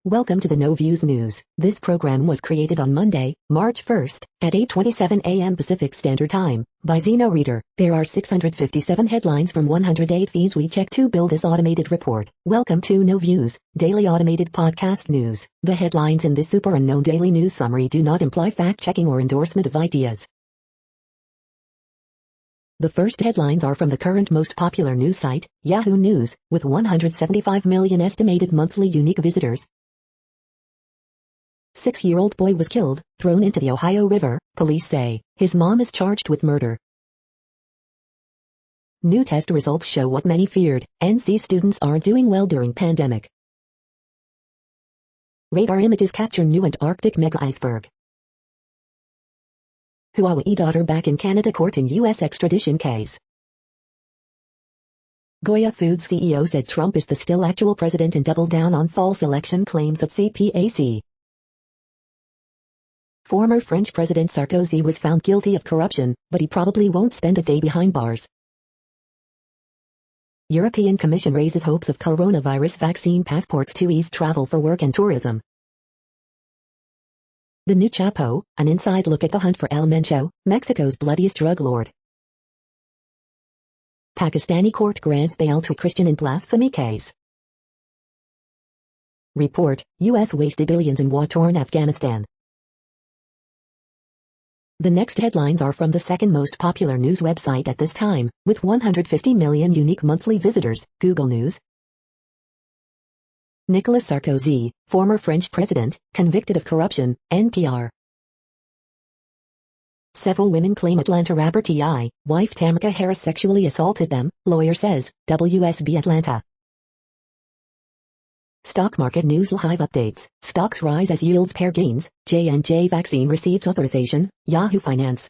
Welcome to the No Views News. This program was created on Monday, March 1st, at 8:27 a.m. Pacific Standard Time, by Zeno Reader. There are 657 headlines from 108 feeds we check to build this automated report. Welcome to No Views, daily automated podcast news. The headlines in this super unknown daily news summary do not imply fact-checking or endorsement of ideas. The first headlines are from the current most popular news site, Yahoo News, with 175 million estimated monthly unique visitors. 6-year-old boy was killed, thrown into the Ohio River, police say. His mom is charged with murder. New test results show what many feared. NC students aren't doing well during pandemic. Radar images capture new Antarctic mega iceberg. Huawei daughter back in Canada court in U.S. extradition case. Goya Foods CEO said Trump is the still actual president and doubled down on false election claims at CPAC. Former French President Sarkozy was found guilty of corruption, but he probably won't spend a day behind bars. European Commission raises hopes of coronavirus vaccine passports to ease travel for work and tourism. The new Chapo, an inside look at the hunt for El Mencho, Mexico's bloodiest drug lord. Pakistani court grants bail to Christian in blasphemy case. Report, U.S. wasted billions in war-torn Afghanistan. The next headlines are from the second most popular news website at this time, with 150 million unique monthly visitors, Google News. Nicolas Sarkozy, former French president, convicted of corruption, NPR. Several women claim Atlanta rapper T.I., wife Tamika Harris sexually assaulted them, lawyer says, WSB Atlanta. Stock market news live updates. Stocks rise as yields pair gains. J&J vaccine receives authorization. Yahoo Finance.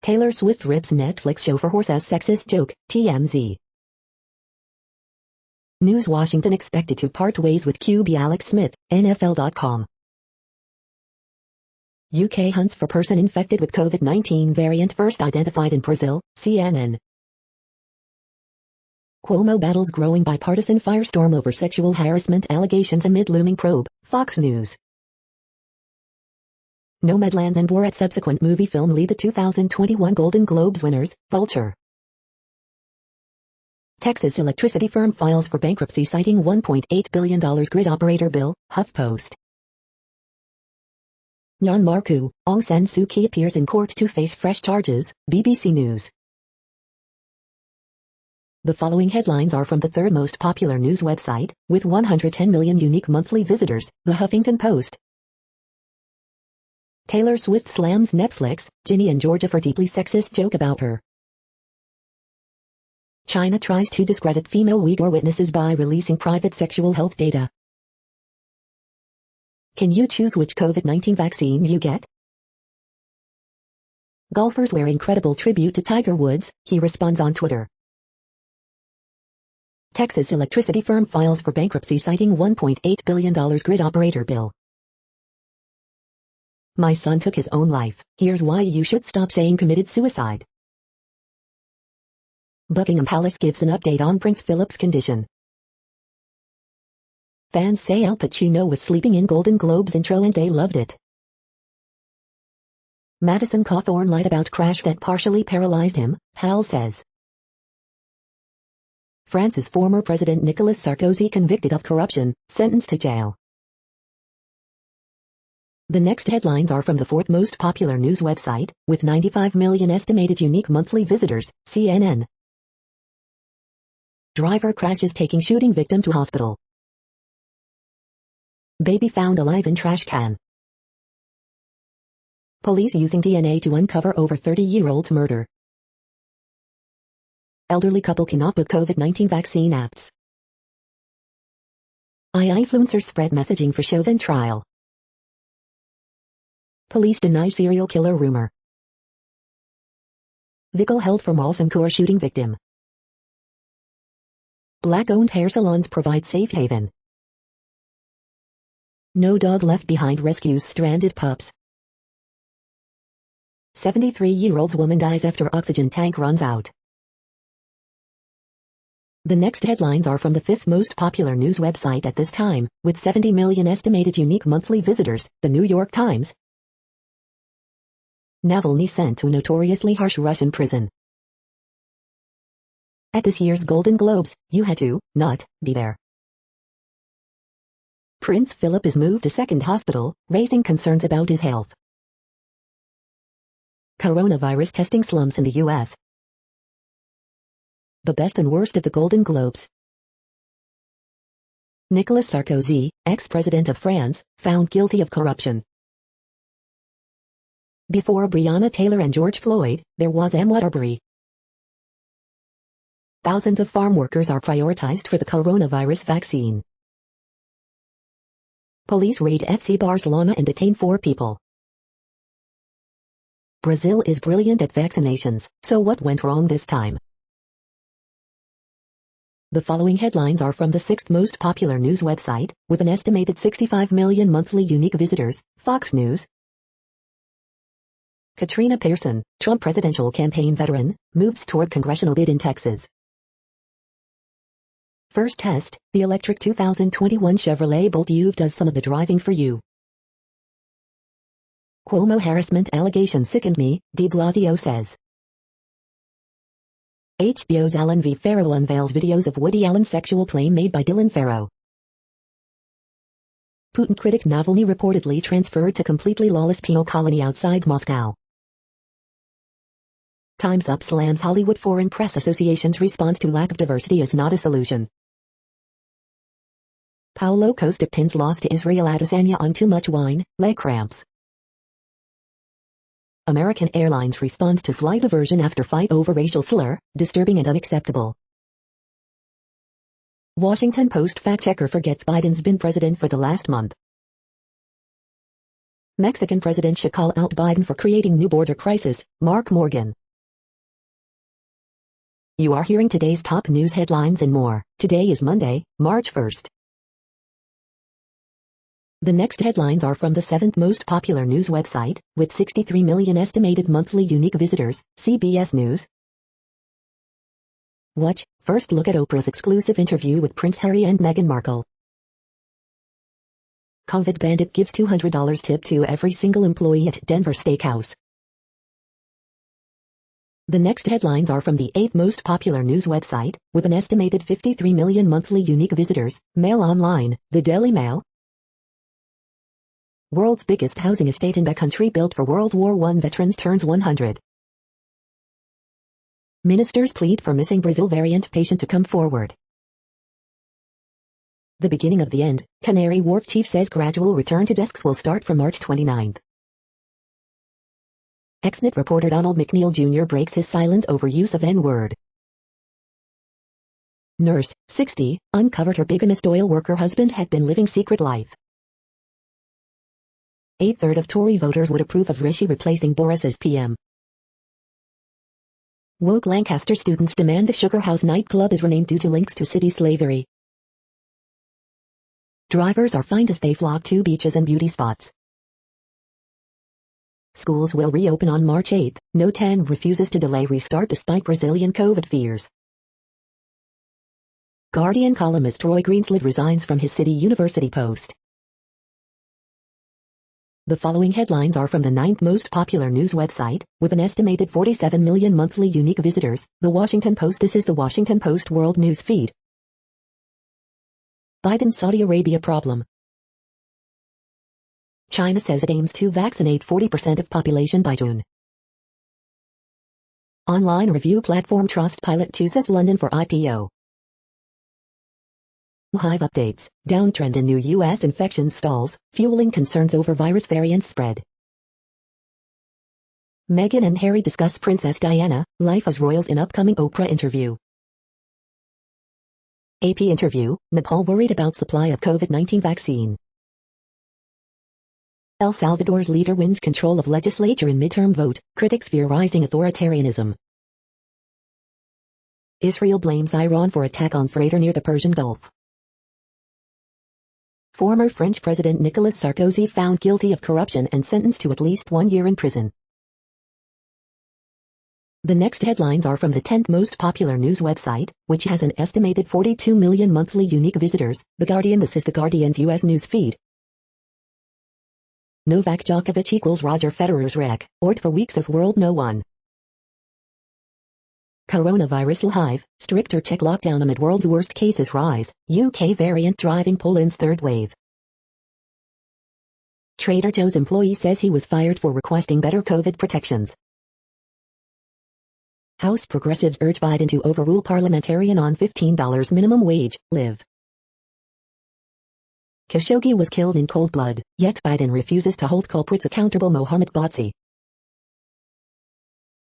Taylor Swift rips Netflix show for horse as sexist joke. TMZ. News Washington expected to part ways with QB Alex Smith. NFL.com. UK hunts for person infected with COVID-19 variant first identified in Brazil. CNN. Cuomo battles growing bipartisan firestorm over sexual harassment allegations amid looming probe. Fox News. Nomadland and Borat subsequent movie film lead the 2021 Golden Globes winners. Vulture. Texas electricity firm files for bankruptcy citing $1.8 billion grid operator bill. HuffPost. Myanmar coup. Aung San Suu Kyi appears in court to face fresh charges. BBC News. The following headlines are from the third most popular news website, with 110 million unique monthly visitors, The Huffington Post. Taylor Swift slams Netflix, Ginny in Georgia for deeply sexist joke about her. China tries to discredit female Uyghur witnesses by releasing private sexual health data. Can you choose which COVID-19 vaccine you get? Golfers wear incredible tribute to Tiger Woods, he responds on Twitter. Texas electricity firm files for bankruptcy citing $1.8 billion grid operator bill. My son took his own life. Here's why you should stop saying committed suicide. Buckingham Palace gives an update on Prince Philip's condition. Fans say Al Pacino was sleeping in Golden Globes intro and they loved it. Madison Cawthorn lied about crash that partially paralyzed him, Hal says. France's former president Nicolas Sarkozy convicted of corruption, sentenced to jail. The next headlines are from the fourth most popular news website, with 95 million estimated unique monthly visitors, CNN. Driver crashes taking shooting victim to hospital. Baby found alive in trash can. Police using DNA to uncover over 30-year-old's murder. Elderly couple cannot book COVID-19 vaccine apps. Influencers spread messaging for Chauvin trial. Police deny serial killer rumor. Vehicle held for Malsancourt shooting victim. Black-owned hair salons provide safe haven. No dog left behind rescues stranded pups. 73-year-old woman dies after oxygen tank runs out. The next headlines are from the fifth most popular news website at this time, with 70 million estimated unique monthly visitors, the New York Times. Navalny sent to notoriously harsh Russian prison. At this year's Golden Globes, you had to not be there. Prince Philip is moved to second hospital, raising concerns about his health. Coronavirus testing slumps in the U.S. The best and worst of the Golden Globes. Nicolas Sarkozy, ex-president of France, found guilty of corruption. Before Breonna Taylor and George Floyd, there was M. Waterbury. Thousands of farm workers are prioritized for the coronavirus vaccine. Police raid FC Barcelona and detain 4 people. Brazil is brilliant at vaccinations, so what went wrong this time? The following headlines are from the 6th most popular news website, with an estimated 65 million monthly unique visitors, Fox News. Katrina Pearson, Trump presidential campaign veteran, moves toward congressional bid in Texas. First test, the electric 2021 Chevrolet Bolt EV does some of the driving for you. Cuomo harassment allegation sickened me, de Blasio says. HBO's Alan V. Farrell unveils videos of Woody Allen's sexual claim made by Dylan Farrow. Putin critic Navalny reportedly transferred to completely lawless penal colony outside Moscow. Time's Up slams Hollywood Foreign Press Association's response to lack of diversity as not a solution. Paulo Costa pins loss to Israel Adesanya on too much wine, leg cramps. American Airlines responds to flight diversion after fight over racial slur, disturbing and unacceptable. Washington Post fact-checker forgets Biden's been president for the last month. Mexican president should call out Biden for creating new border crisis, Mark Morgan. You are hearing today's top news headlines and more. Today is Monday, March 1st. The next headlines are from the 7th most popular news website, with 63 million estimated monthly unique visitors, CBS News. Watch, first look at Oprah's exclusive interview with Prince Harry and Meghan Markle. COVID bandit gives $200 tip to every single employee at Denver Steakhouse. The next headlines are from the 8th most popular news website, with an estimated 53 million monthly unique visitors, Mail Online, the Daily Mail. World's biggest housing estate in the country built for World War I veterans turns 100. Ministers plead for missing Brazil variant patient to come forward. The beginning of the end, Canary Wharf chief says gradual return to desks will start from March 29. Xnet reporter Donald McNeil Jr. breaks his silence over use of N-word. Nurse, 60, uncovered her bigamist oil worker husband had been living secret life. A third of Tory voters would approve of Rishi replacing Boris as PM. Woke Lancaster students demand the Sugar House nightclub is renamed due to links to city slavery. Drivers are fined as they flock to beaches and beauty spots. Schools will reopen on March 8. No10 refuses to delay restart despite Brazilian COVID fears. Guardian columnist Roy Greenslade resigns from his City University post. The following headlines are from the 9th most popular news website, with an estimated 47 million monthly unique visitors, The Washington Post. This is the Washington Post World News Feed. Biden's Saudi Arabia problem. China says it aims to vaccinate 40% of population by June. Online review platform Trustpilot chooses London for IPO. Hive updates, downtrend in new U.S. infections stalls, fueling concerns over virus variant spread. Meghan and Harry discuss Princess Diana, life as royals in upcoming Oprah interview. AP interview, Nepal worried about supply of COVID-19 vaccine. El Salvador's leader wins control of legislature in midterm vote, critics fear rising authoritarianism. Israel blames Iran for attack on freighter near the Persian Gulf. Former French President Nicolas Sarkozy found guilty of corruption and sentenced to at least 1 year in prison. The next headlines are from the 10th most popular news website, which has an estimated 42 million monthly unique visitors, The Guardian. This is The Guardian's U.S. news feed. Novak Djokovic equals Roger Federer's rec, ord for weeks as world no one. Coronavirus live, stricter Czech lockdown amid world's worst cases rise, UK variant driving Poland's third wave. Trader Joe's employee says he was fired for requesting better COVID protections. House progressives urge Biden to overrule parliamentarian on $15 minimum wage, live. Khashoggi was killed in cold blood, yet Biden refuses to hold culprits accountable. Mohammed Botsi.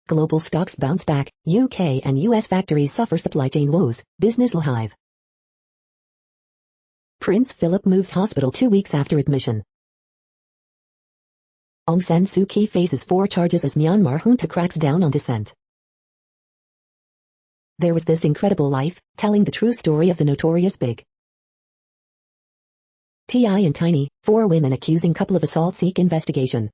Global stocks bounce back, UK and US factories suffer supply chain woes, business live. Prince Philip moves hospital 2 weeks after admission. Aung San Suu Kyi faces 4 charges as Myanmar junta cracks down on dissent. There was this incredible life, telling the true story of the notorious Big T.I. and Tiny, 4 women accusing couple of assault seek investigation.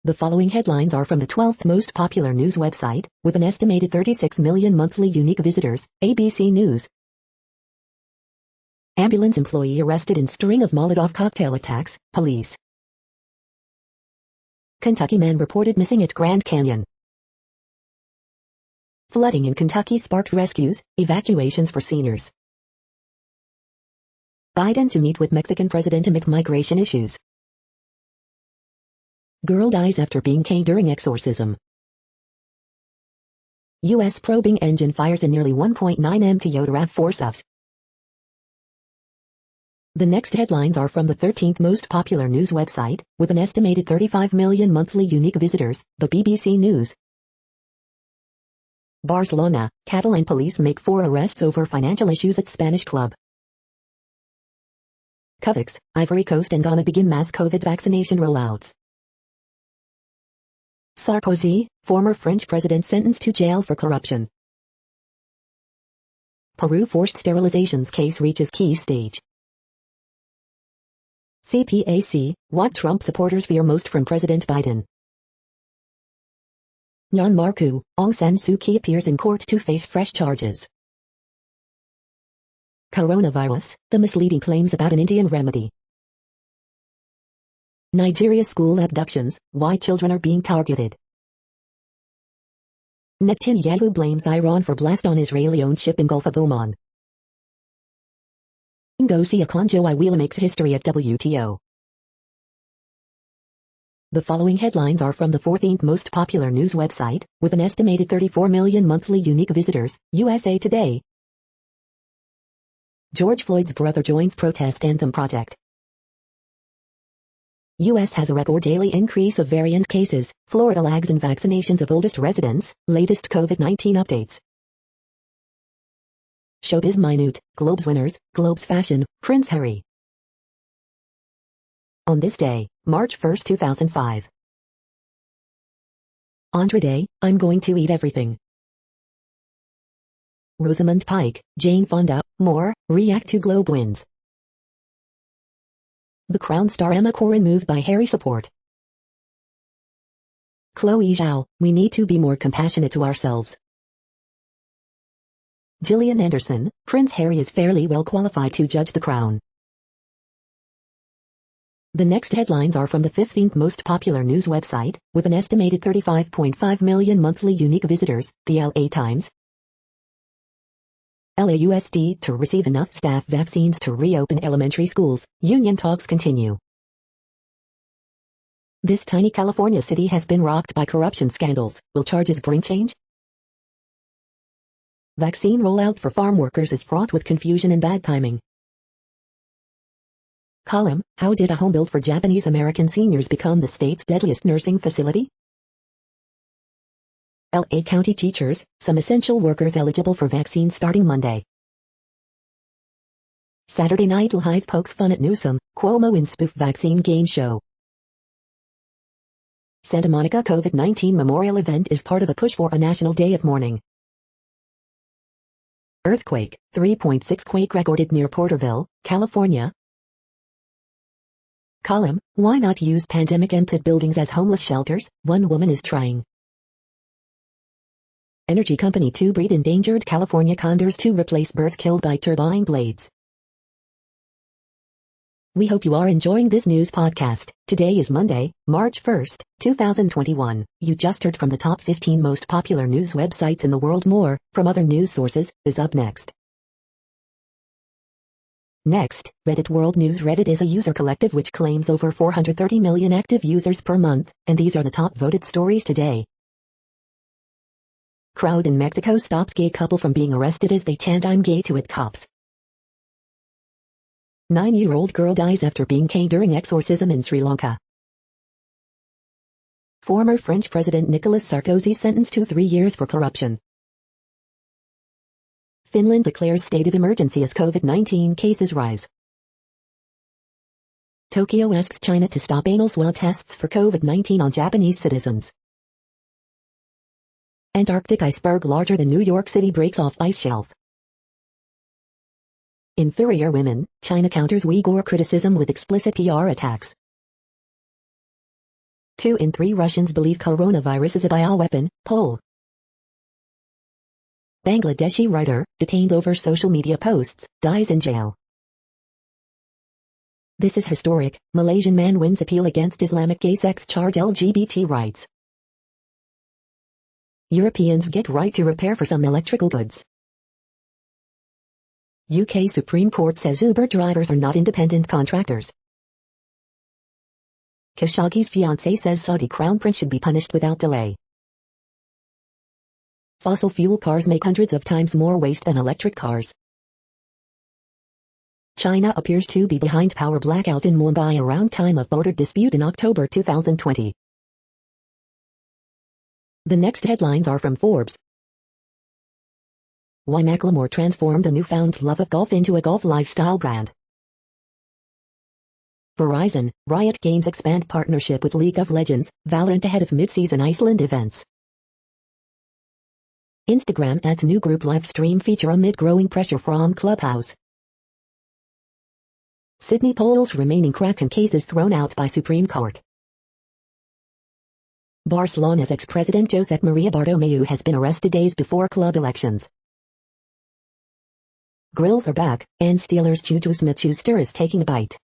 The following headlines are from the 12th most popular news website, with an estimated 36 million monthly unique visitors, ABC News. Ambulance employee arrested in string of Molotov cocktail attacks, police. Kentucky man reported missing at Grand Canyon. Flooding in Kentucky sparks rescues, evacuations for seniors. Biden to meet with Mexican president amid migration issues. Girl dies after being caned during exorcism. U.S. probing engine fires in nearly 1.9M Toyota RAV4 SUVs. The next headlines are from the 13th most popular news website, with an estimated 35 million monthly unique visitors, the BBC News. Barcelona, Catalan police make 4 arrests over financial issues at Spanish club. Covix, Ivory Coast and Ghana begin mass COVID vaccination rollouts. Sarkozy, former French president sentenced to jail for corruption. Peru forced sterilizations case reaches key stage. CPAC, what Trump supporters fear most from President Biden. Myanmar coup, Aung San Suu Kyi appears in court to face fresh charges. Coronavirus, the misleading claims about an Indian remedy. Nigeria school abductions, why children are being targeted. Netanyahu blames Iran for blast on Israeli-owned ship in Gulf of Oman. Ngozi Okonjo-Iweala makes history at WTO. The following headlines are from the 14th most popular news website, with an estimated 34 million monthly unique visitors, USA Today. George Floyd's brother joins protest anthem project. U.S. has a record daily increase of variant cases, Florida lags in vaccinations of oldest residents, latest COVID-19 updates. Showbiz minute, Globes winners, Globes fashion, Prince Harry. On this day, March 1, 2005. Andre Day, I'm going to eat everything. Rosamund Pike, Jane Fonda, more, react to Globe wins. The Crown star Emma Corrin moved by Harry support. Chloe Zhao, we need to be more compassionate to ourselves. Gillian Anderson, Prince Harry is fairly well qualified to judge the Crown. The next headlines are from the 15th most popular news website, with an estimated 35.5 million monthly unique visitors, the LA Times. LAUSD to receive enough staff vaccines to reopen elementary schools, union talks continue. This tiny California city has been rocked by corruption scandals, will charges bring change? Vaccine rollout for farm workers is fraught with confusion and bad timing. Column, how did a home built for Japanese American seniors become the state's deadliest nursing facility? LA County teachers, some essential workers eligible for vaccine starting Monday. Saturday Night Live pokes fun at Newsom, Cuomo in spoof vaccine game show. Santa Monica COVID-19 memorial event is part of a push for a national day of mourning. Earthquake, 3.6 quake recorded near Porterville, California. Column, why not use pandemic-emptied buildings as homeless shelters? One woman is trying. Energy company to breed endangered California condors to replace birds killed by turbine blades. We hope you are enjoying this news podcast. Today is Monday, March 1st, 2021. You just heard from the top 15 most popular news websites in the world. More from other news sources is up next. Next, Reddit World News. Reddit is a user collective which claims over 430 million active users per month, and these are the top voted stories today. Crowd in Mexico stops gay couple from being arrested as they chant "I'm gay" to it cops. 9-year-old girl dies after being gay during exorcism in Sri Lanka. Former French President Nicolas Sarkozy sentenced to 3 years for corruption. Finland declares state of emergency as COVID-19 cases rise. Tokyo asks China to stop anal swab tests for COVID-19 on Japanese citizens. Antarctic iceberg larger than New York City breaks off ice shelf. Inferior women, China counters Uyghur criticism with explicit PR attacks. 2 in 3 Russians believe coronavirus is a bioweapon, poll. Bangladeshi writer, detained over social media posts, dies in jail. This is historic. Malaysian man wins appeal against Islamic gay sex charge. LGBT rights. Europeans get right to repair for some electrical goods. UK Supreme Court says Uber drivers are not independent contractors. Khashoggi's fiancé says Saudi crown prince should be punished without delay. Fossil fuel cars make hundreds of times more waste than electric cars. China appears to be behind power blackout in Mumbai around time of border dispute in October 2020. The next headlines are from Forbes. Why Macklemore transformed a newfound love of golf into a golf lifestyle brand. Verizon, Riot Games expand partnership with League of Legends, Valorant ahead of mid-season Iceland events. Instagram adds new group live stream feature amid growing pressure from Clubhouse. Sydney polls remaining Kraken cases thrown out by Supreme Court. Barcelona's ex-president Josep Maria Bartomeu has been arrested days before club elections. Grills are back, and Steelers Juju Smith-Schuster is taking a bite.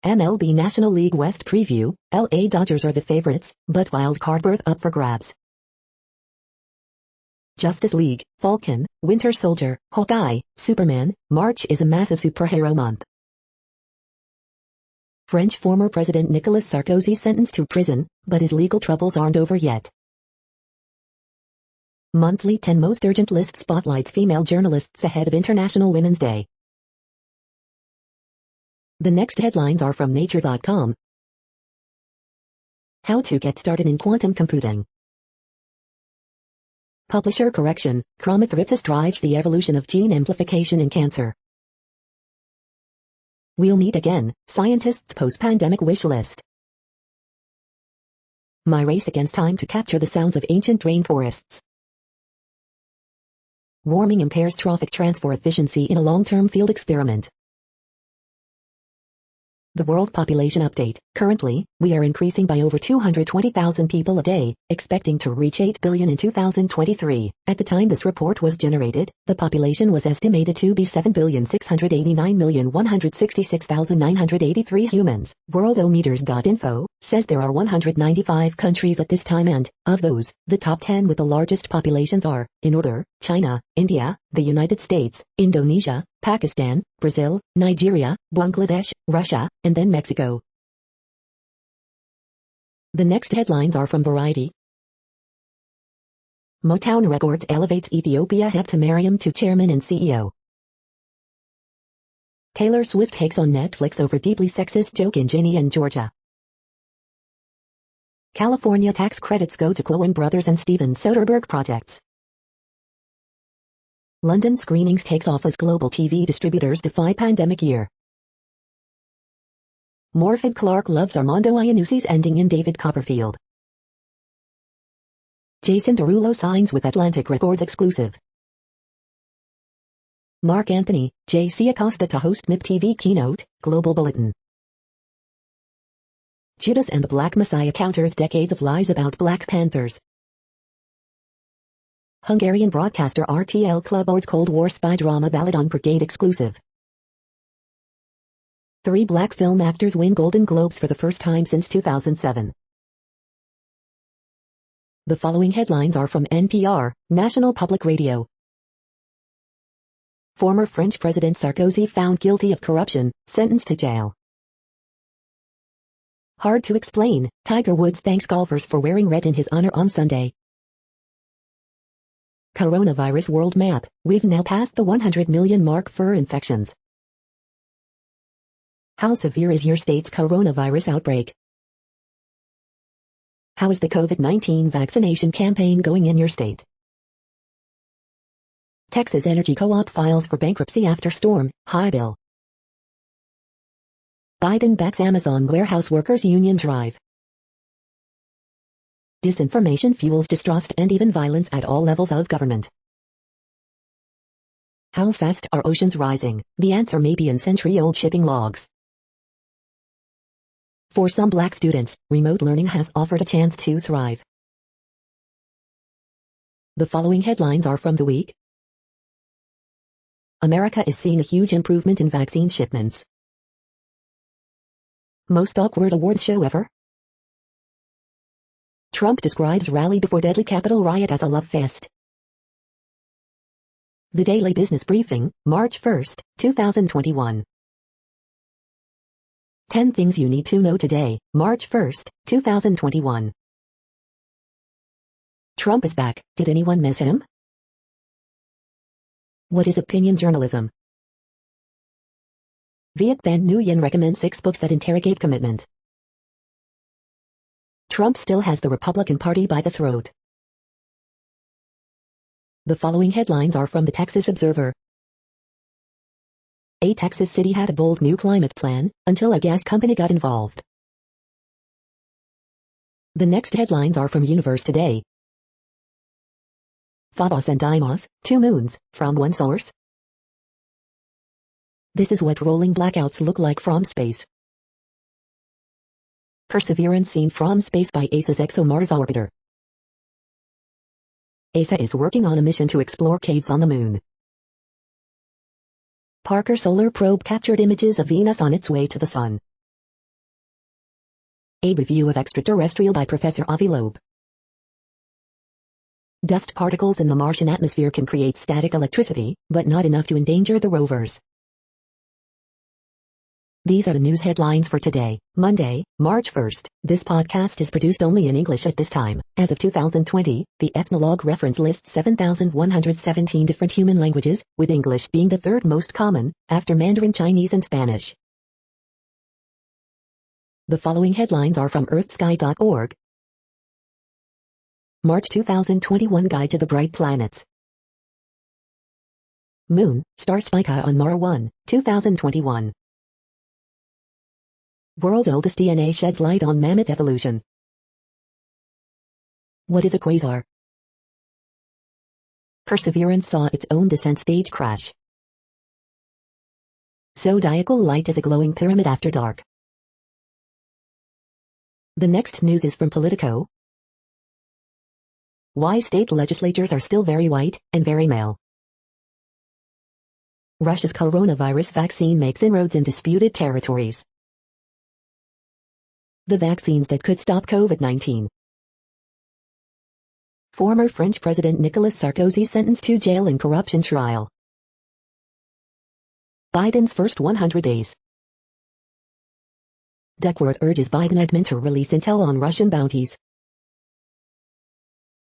MLB National League West preview, LA Dodgers are the favorites, but wild card berth up for grabs. Justice League, Falcon, Winter Soldier, Hawkeye, Superman, March is a massive superhero month. French former President Nicolas Sarkozy sentenced to prison, but his legal troubles aren't over yet. Monthly 10 most urgent list spotlights female journalists ahead of International Women's Day. The next headlines are from Nature.com. How to get started in quantum computing. Publisher correction, chromathripsis drives the evolution of gene amplification in cancer. We'll meet again, scientists' post-pandemic wish list. My race against time to capture the sounds of ancient rainforests. Warming impairs trophic transfer efficiency in a long-term field experiment. The World Population Update. Currently, we are increasing by over 220,000 people a day, expecting to reach 8 billion in 2023. At the time this report was generated, the population was estimated to be 7,689,166,983 humans. Worldometers.info says there are 195 countries at this time and, of those, the top 10 with the largest populations are, in order, China, India, the United States, Indonesia, Pakistan, Brazil, Nigeria, Bangladesh, Russia, and then Mexico. The next headlines are from Variety. Motown Records elevates Ethiopia Heptamariam to chairman and CEO. Taylor Swift takes on Netflix over deeply sexist joke in Ginny and Georgia. California tax credits go to Coen Brothers and Steven Soderbergh projects. London screenings takes off as global TV distributors defy pandemic year. Morfydd Clark loves Armando Iannucci's ending in David Copperfield. Jason Derulo signs with Atlantic Records exclusive. Mark Anthony, J.C. Acosta to host MIP TV keynote, Global Bulletin. Judas and the Black Messiah counters decades of lies about Black Panthers. Hungarian broadcaster RTL Klub boards Cold War spy drama ballad on Brigade exclusive. 3 black film actors win Golden Globes for the first time since 2007. The following headlines are from NPR, National Public Radio. Former French President Sarkozy found guilty of corruption, sentenced to jail. Hard to explain, Tiger Woods thanks golfers for wearing red in his honor on Sunday. Coronavirus world map, we've now passed the 100 million mark for infections. How severe is your state's coronavirus outbreak? How is the COVID-19 vaccination campaign going in your state? Texas Energy Co-op files for bankruptcy after storm, high bill. Biden backs Amazon warehouse workers union drive. Disinformation fuels distrust and even violence at all levels of government. How fast are oceans rising? The answer may be in century-old shipping logs. For some black students, remote learning has offered a chance to thrive. The following headlines are from the week. America is seeing a huge improvement in vaccine shipments. Most awkward awards show ever. Trump describes rally before deadly Capitol riot as a love fest. The Daily Business Briefing, March 1, 2021. 10 things you need to know today, March 1, 2021. Trump is back. Did anyone miss him? What is opinion journalism? Viet Thanh Nguyen recommends 6 books that interrogate commitment. Trump still has the Republican Party by the throat. The following headlines are from the Texas Observer. A Texas city had a bold new climate plan, until a gas company got involved. The next headlines are from Universe Today. Phobos and Deimos, 2 moons, from one source. This is what rolling blackouts look like from space. Perseverance seen from space by ESA's ExoMars orbiter. ESA is working on a mission to explore caves on the moon. Parker Solar Probe captured images of Venus on its way to the Sun. A review of Extraterrestrial by Professor Avi Loeb. Dust particles in the Martian atmosphere can create static electricity, but not enough to endanger the rovers. These are the news headlines for today, Monday, March 1. This podcast is produced only in English at this time. As of 2020, the Ethnologue reference lists 7,117 different human languages, with English being the 3rd most common, after Mandarin Chinese and Spanish. The following headlines are from earthsky.org. March 2021 Guide to the Bright Planets. Moon, Star Spica on Mars 1, 2021. World's oldest DNA sheds light on mammoth evolution. What is a quasar? Perseverance saw its own descent stage crash. Zodiacal light is a glowing pyramid after dark. The next news is from Politico. Why state legislatures are still very white and very male. Russia's coronavirus vaccine makes inroads in disputed territories. The vaccines that could stop COVID-19. Former French President Nicolas Sarkozy sentenced to jail in corruption trial. Biden's first 100 days. Duckworth urges Biden admin to release intel on Russian bounties.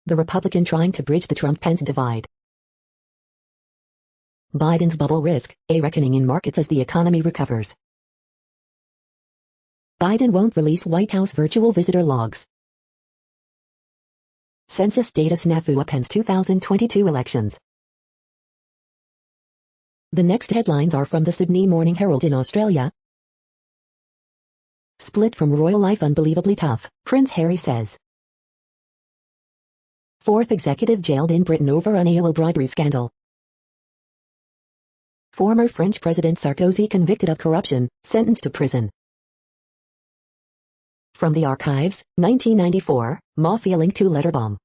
The Republican trying to bridge the Trump-Pence divide. Biden's bubble risk, a reckoning in markets as the economy recovers. Biden won't release White House virtual visitor logs. Census data snafu upends 2022 elections. The next headlines are from the Sydney Morning Herald in Australia. Split from royal life unbelievably tough, Prince Harry says. 4th executive jailed in Britain over unaided bribery scandal. Former French President Sarkozy convicted of corruption, sentenced to prison. From the archives, 1994, Mafia link to letter bomb.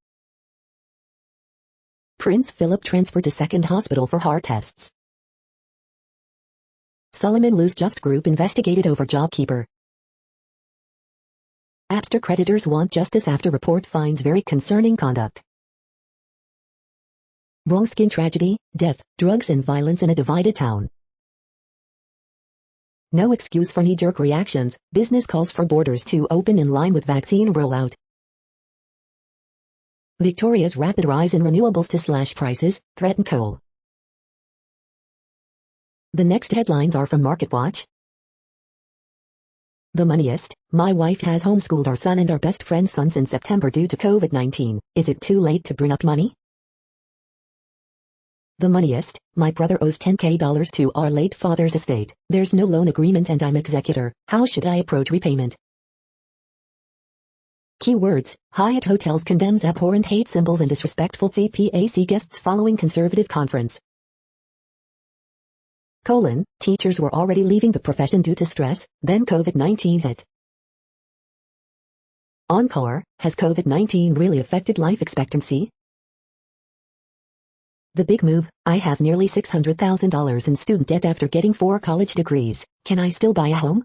Prince Philip transferred to second hospital for heart tests. Solomon Lew's Just Group investigated over JobKeeper. Appster creditors want justice after report finds very concerning conduct. Wrong skin tragedy, death, drugs and violence in a divided town. No excuse for knee-jerk reactions, business calls for borders to open in line with vaccine rollout. Victoria's rapid rise in renewables to slash prices, threaten coal. The next headlines are from MarketWatch. The Moneyest, my wife has homeschooled our son and our best friend's son since September due to COVID-19. Is it too late to bring up money? The Moneyest, my brother owes $10,000 to our late father's estate. There's no loan agreement and I'm executor. How should I approach repayment? Keywords, Hyatt Hotels condemns abhorrent hate symbols and disrespectful CPAC guests following conservative conference. Teachers were already leaving the profession due to stress, then COVID-19 hit. Encore, has COVID-19 really affected life expectancy? The big move, I have nearly $600,000 in student debt after getting 4 college degrees. Can I still buy a home?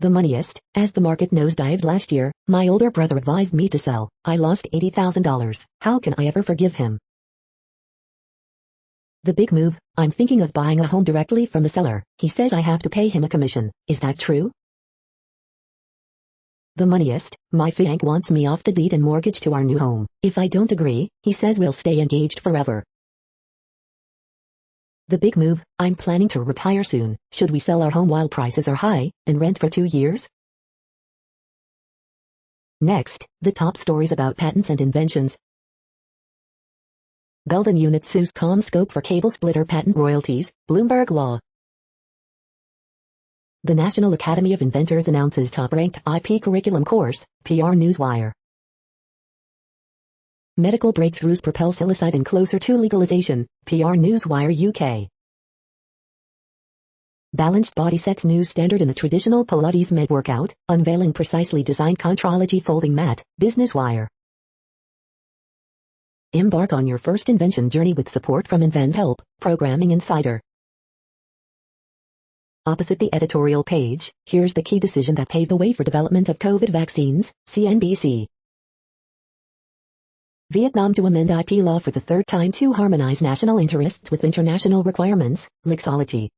The Moneyest, as the market nosedived last year, my older brother advised me to sell. I lost $80,000. How can I ever forgive him? The big move, I'm thinking of buying a home directly from the seller. He says I have to pay him a commission. Is that true? The Moneyest, my fiancé wants me off the deed and mortgage to our new home. If I don't agree, he says we'll stay engaged forever. The big move, I'm planning to retire soon. Should we sell our home while prices are high, and rent for 2 years? Next, the top stories about patents and inventions. Belden unit sues CommScope for cable splitter patent royalties, Bloomberg Law. The National Academy of Inventors announces top-ranked IP curriculum course, PR Newswire. Medical breakthroughs propel psilocybin closer to legalization, PR Newswire UK. Balanced body sets new standard in the traditional Pilates med workout, unveiling precisely designed contrology folding mat, Business Wire. Embark on your first invention journey with support from InventHelp, Programming Insider. Opposite the editorial page, here's the key decision that paved the way for development of COVID vaccines, CNBC. Vietnam to amend IP law for the third time to harmonize national interests with international requirements, Lexology.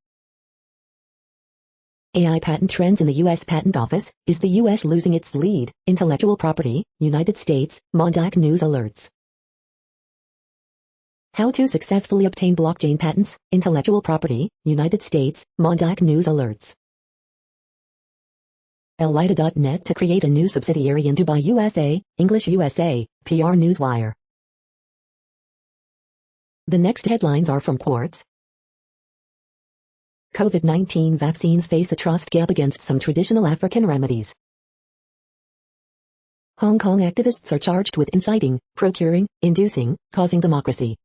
AI patent trends in the U.S. Patent Office, is the U.S. losing its lead, intellectual property, United States, Mondac News alerts. How to successfully obtain blockchain patents, intellectual property, United States, Mondac News alerts. Elida.net to create a new subsidiary in Dubai, USA, English USA, PR Newswire. The next headlines are from Quartz. COVID-19 vaccines face a trust gap against some traditional African remedies. Hong Kong activists are charged with inciting, procuring, inducing, causing democracy.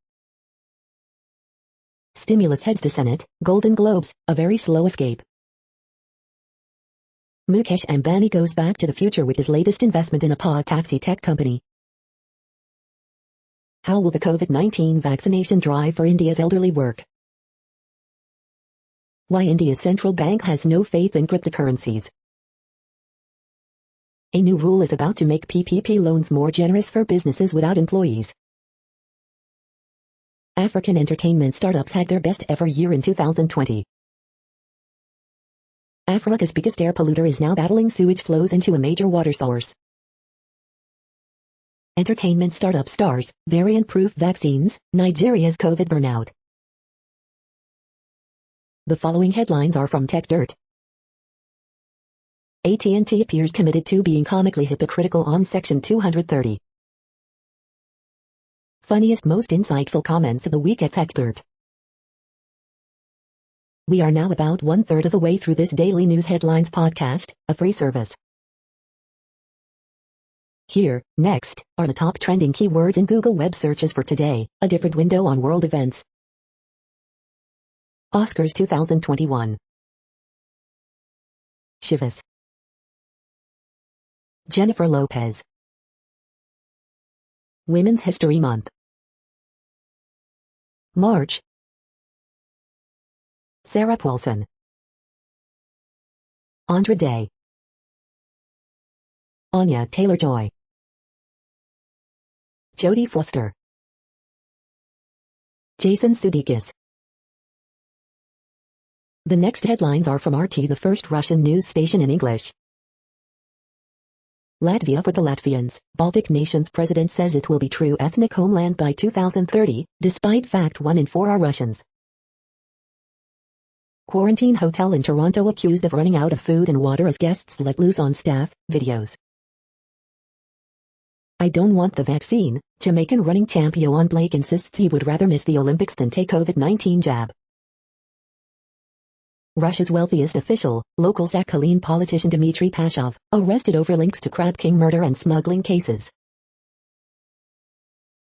Stimulus heads to Senate, Golden Globes, a very slow escape. Mukesh Ambani goes back to the future with his latest investment in a pod taxi tech company. How will the COVID-19 vaccination drive for India's elderly work? Why India's central bank has no faith in cryptocurrencies. A new rule is about to make PPP loans more generous for businesses without employees. African entertainment startups had their best ever year in 2020. Africa's biggest air polluter is now battling sewage flows into a major water source. Entertainment startup stars, variant-proof vaccines, Nigeria's COVID burnout. The following headlines are from TechDirt. AT&T appears committed to being comically hypocritical on Section 230. Funniest most insightful comments of the week at TechDirt. We are now about 1/3 of the way through this daily news headlines podcast, a free service. Here, next, are the top trending keywords in Google web searches for today, a different window on world events. Oscars 2021. Chivas. Jennifer Lopez. Women's History Month. March. Sarah Paulson. Andra Day. Anya Taylor-Joy. Jodie Foster. Jason Sudeikis. The next headlines are from RT, the first Russian news station in English. Latvia for the Latvians. Baltic nations president says it will be true ethnic homeland by 2030, despite fact 1 in 4 are Russians. Quarantine hotel in Toronto accused of running out of food and water as guests let loose on staff, videos. I don't want the vaccine. Jamaican running champ Yohan Blake insists he would rather miss the Olympics than take COVID-19 jab. Russia's wealthiest official, local Sakhalin politician Dmitry Pashov, arrested over links to Crab King murder and smuggling cases.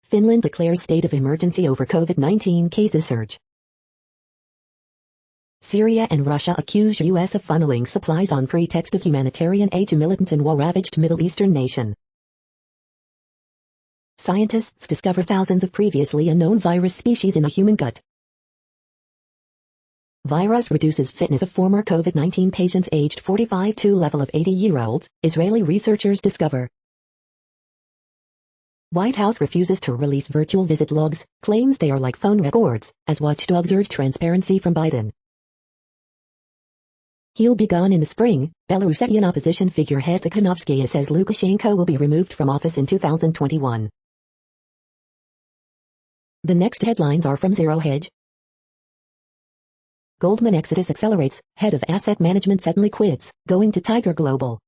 Finland declares state of emergency over COVID-19 cases surge. Syria and Russia accuse U.S. of funneling supplies on pretext of humanitarian aid to militants in war-ravaged Middle Eastern nation. Scientists discover thousands of previously unknown virus species in a human gut. Virus reduces fitness of former COVID-19 patients aged 45 to level of 80-year-olds, Israeli researchers discover. White House refuses to release virtual visit logs, claims they are like phone records, as watchdogs urge transparency from Biden. He'll be gone in the spring. Belarusian opposition figurehead Tikhanovskaya says Lukashenko will be removed from office in 2021. The next headlines are from Zero Hedge. Goldman exodus accelerates, head of asset management suddenly quits, going to Tiger Global.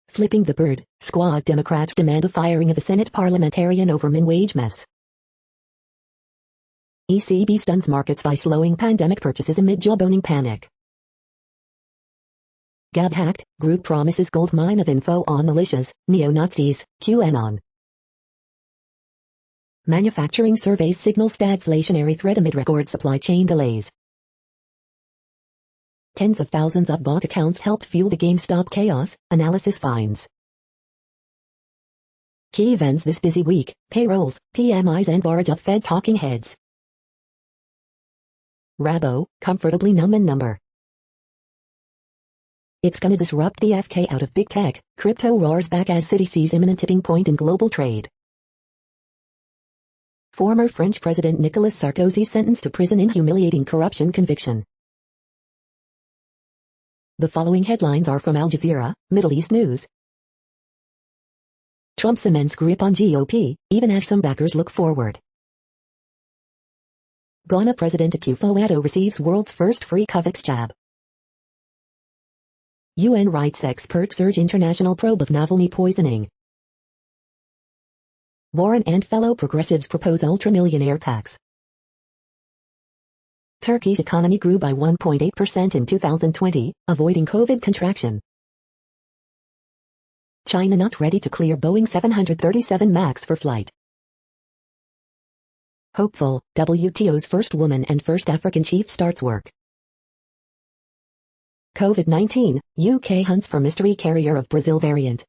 Flipping the bird, squad Democrats demand the firing of a Senate parliamentarian over min wage mess. ECB stuns markets by slowing pandemic purchases amid job-owning panic. Gab hacked, group promises gold mine of info on militias, neo-Nazis, QAnon. Manufacturing surveys signal stagflationary threat amid record supply chain delays. Tens of thousands of bot accounts helped fuel the GameStop chaos, analysis finds. Key events this busy week, payrolls, PMIs and barrage of Fed talking heads. Rabo, comfortably numb and number. It's gonna disrupt the FK out of big tech, crypto roars back as Citi sees imminent tipping point in global trade. Former French President Nicolas Sarkozy sentenced to prison in humiliating corruption conviction. The following headlines are from Al Jazeera, Middle East News. Trump's immense grip on GOP, even as some backers look forward. Ghana President Akufo-Addo receives world's first free Covax jab. UN rights experts urge international probe of Navalny poisoning. Warren and fellow progressives propose ultra-millionaire tax. Turkey's economy grew by 1.8% in 2020, avoiding COVID contraction. China not ready to clear Boeing 737 MAX for flight. Hopeful, WTO's first woman and first African chief starts work. COVID-19, UK hunts for mystery carrier of Brazil variant.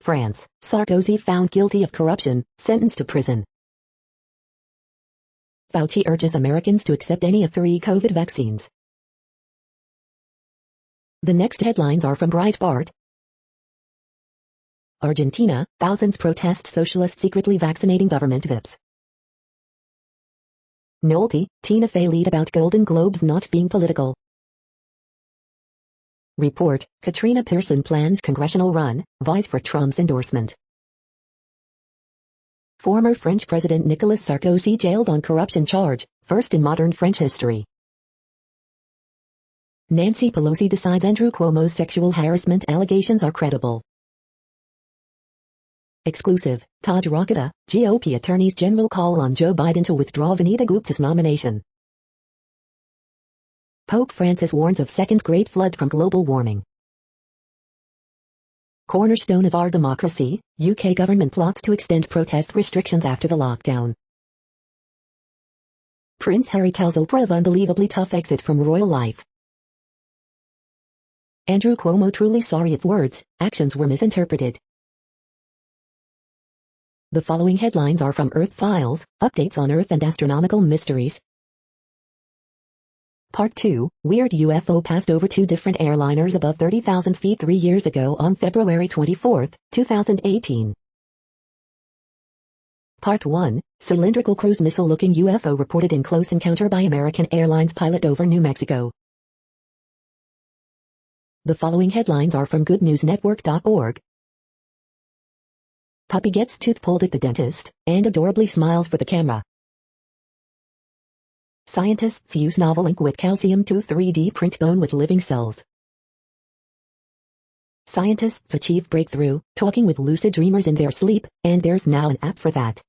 France, Sarkozy found guilty of corruption, sentenced to prison. Fauci urges Americans to accept any of 3 COVID vaccines. The next headlines are from Breitbart. Argentina, thousands protest socialists secretly vaccinating government VIPs. Nolte, Tina Fey lead about Golden Globes not being political. Report, Katrina Pearson plans congressional run, vies for Trump's endorsement. Former French President Nicolas Sarkozy jailed on corruption charge, first in modern French history. Nancy Pelosi decides Andrew Cuomo's sexual harassment allegations are credible. Exclusive, Todd Rokita, GOP attorneys general call on Joe Biden to withdraw Vanita Gupta's nomination. Pope Francis warns of second great flood from global warming. Cornerstone of our democracy, UK government plots to extend protest restrictions after the lockdown. Prince Harry tells Oprah of unbelievably tough exit from royal life. Andrew Cuomo truly sorry if words, actions were misinterpreted. The following headlines are from Earth Files, updates on Earth and astronomical mysteries. Part 2, Weird UFO passed over two different airliners above 30,000 feet 3 years ago on February 24, 2018. Part 1, Cylindrical cruise missile-looking UFO reported in close encounter by American Airlines pilot over New Mexico. The following headlines are from goodnewsnetwork.org. Puppy gets tooth pulled at the dentist, and adorably smiles for the camera. Scientists use novel ink with calcium to 3D print bone with living cells. Scientists achieve breakthrough, talking with lucid dreamers in their sleep, and there's now an app for that.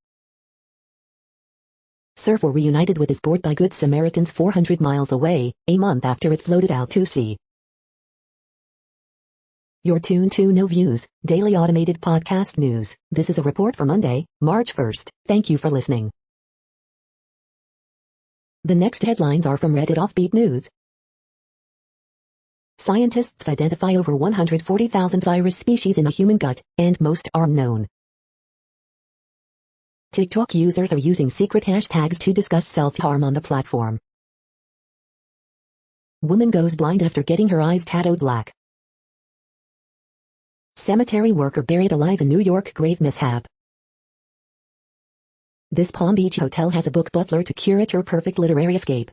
Surfer reunited with his board by Good Samaritans 400 miles away, a month after it floated out to sea. You're tuned to No Views, daily automated podcast news. This is a report for Monday, March 1st. Thank you for listening. The next headlines are from Reddit Offbeat News. Scientists identify over 140,000 virus species in the human gut, and most are unknown. TikTok users are using secret hashtags to discuss self-harm on the platform. Woman goes blind after getting her eyes tattooed black. Cemetery worker buried alive in New York grave mishap. This Palm Beach hotel has a book butler to curate your perfect literary escape.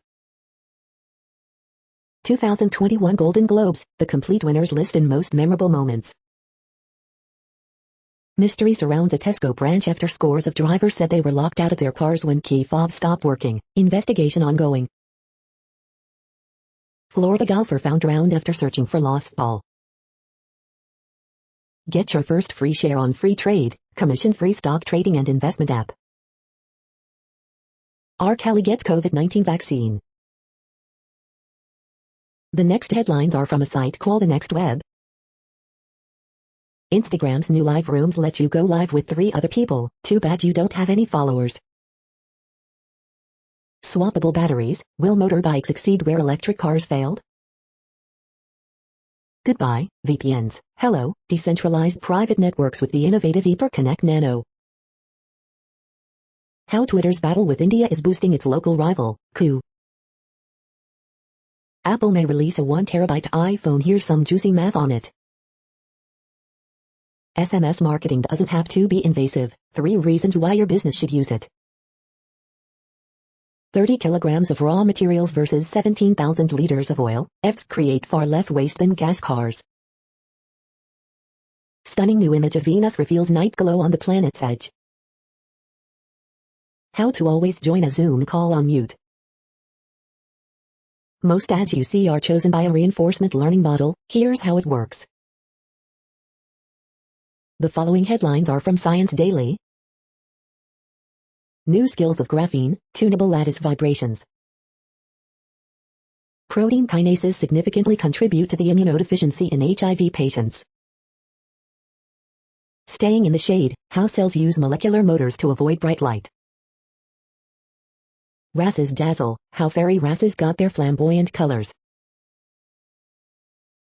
2021 Golden Globes, the complete winners list and most memorable moments. Mystery surrounds a Tesco branch after scores of drivers said they were locked out of their cars when key fobs stopped working. Investigation ongoing. Florida golfer found drowned after searching for lost ball. Get your first free share on Free Trade, commission-free stock trading and investment app. R. Kelly gets COVID-19 vaccine. The next headlines are from a site called The Next Web. Instagram's new live rooms let you go live with 3 other people. Too bad you don't have any followers. Swappable batteries, will motorbikes succeed where electric cars failed? Goodbye, VPNs. Hello, decentralized private networks with the innovative HyperConnect Nano. How Twitter's battle with India is boosting its local rival, Coup. Apple may release a 1TB iPhone. Here's some juicy math on it. SMS marketing doesn't have to be invasive. 3 reasons why your business should use it. 30 kilograms of raw materials versus 17,000 liters of oil. EVs create far less waste than gas cars. Stunning new image of Venus reveals night glow on the planet's edge. How to always join a Zoom call on mute. Most ads you see are chosen by a reinforcement learning model. Here's how it works. The following headlines are from Science Daily. New skills of graphene, tunable lattice vibrations. Protein kinases significantly contribute to the immunodeficiency in HIV patients. Staying in the shade, how cells use molecular motors to avoid bright light. Wrasses dazzle, how fairy wrasses got their flamboyant colors.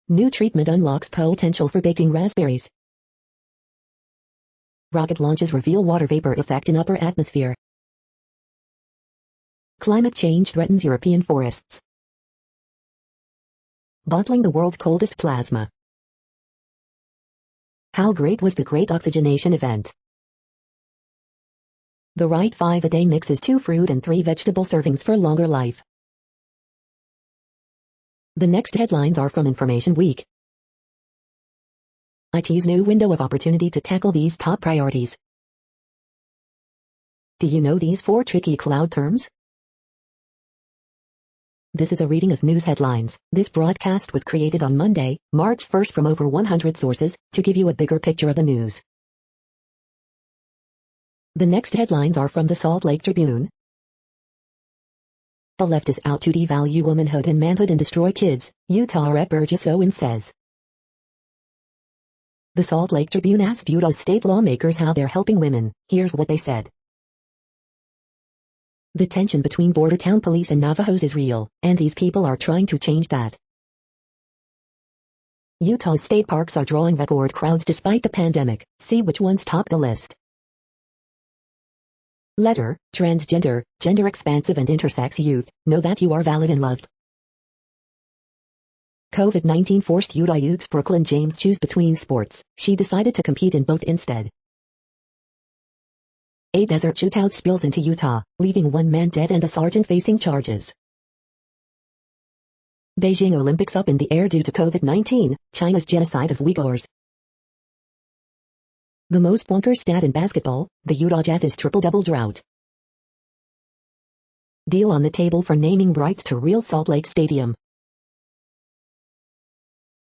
New treatment unlocks potential for baking raspberries. Rocket launches reveal water vapor effect in upper atmosphere. Climate change threatens European forests. Bottling the world's coldest plasma. How great was the Great Oxygenation Event? The right 5-a-day mix is 2 fruit and 3 vegetable servings for longer life. The next headlines are from Information Week. IT's new window of opportunity to tackle these top priorities. Do you know these 4 tricky cloud terms? This is a reading of news headlines. This broadcast was created on Monday, March 1st from over 100 sources, to give you a bigger picture of the news. The next headlines are from the Salt Lake Tribune. The left is out to devalue womanhood and manhood and destroy kids, Utah Rep. Burgess Owen says. The Salt Lake Tribune asked Utah's state lawmakers how they're helping women. Here's what they said. The tension between border town police and Navajos is real, and these people are trying to change that. Utah's state parks are drawing record crowds despite the pandemic. See which ones top the list. Letter, transgender, gender expansive and intersex youth, know that you are valid and loved. COVID-19 forced Utah youth's Brooklyn James choose between sports. She decided to compete in both instead. A desert shootout spills into Utah, leaving one man dead and a sergeant facing charges. Beijing Olympics up in the air due to COVID-19, China's genocide of Uyghurs. The most bonkers stat in basketball, the Utah Jazz's triple-double drought. Deal on the table for naming rights to Real Salt Lake Stadium.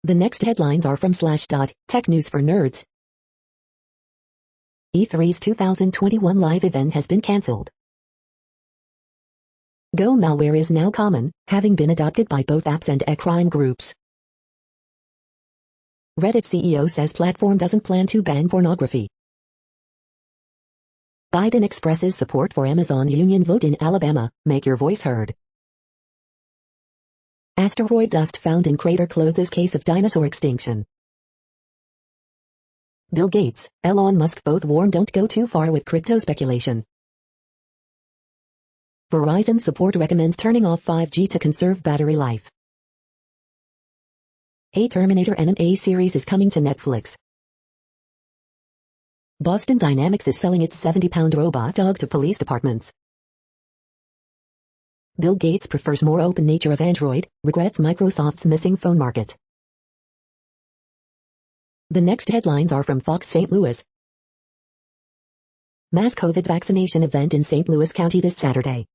The next headlines are from Slashdot, Tech News for Nerds. E3's 2021 live event has been cancelled. Go malware is now common, having been adopted by both apps and crime groups. Reddit CEO says platform doesn't plan to ban pornography. Biden expresses support for Amazon union vote in Alabama, make your voice heard. Asteroid dust found in crater closes case of dinosaur extinction. Bill Gates, Elon Musk both warn don't go too far with crypto speculation. Verizon support recommends turning off 5G to conserve battery life. A Terminator anime series is coming to Netflix. Boston Dynamics is selling its 70-pound robot dog to police departments. Bill Gates prefers more open nature of Android, regrets Microsoft's missing phone market. The next headlines are from Fox St. Louis. Mass COVID vaccination event in St. Louis County this Saturday.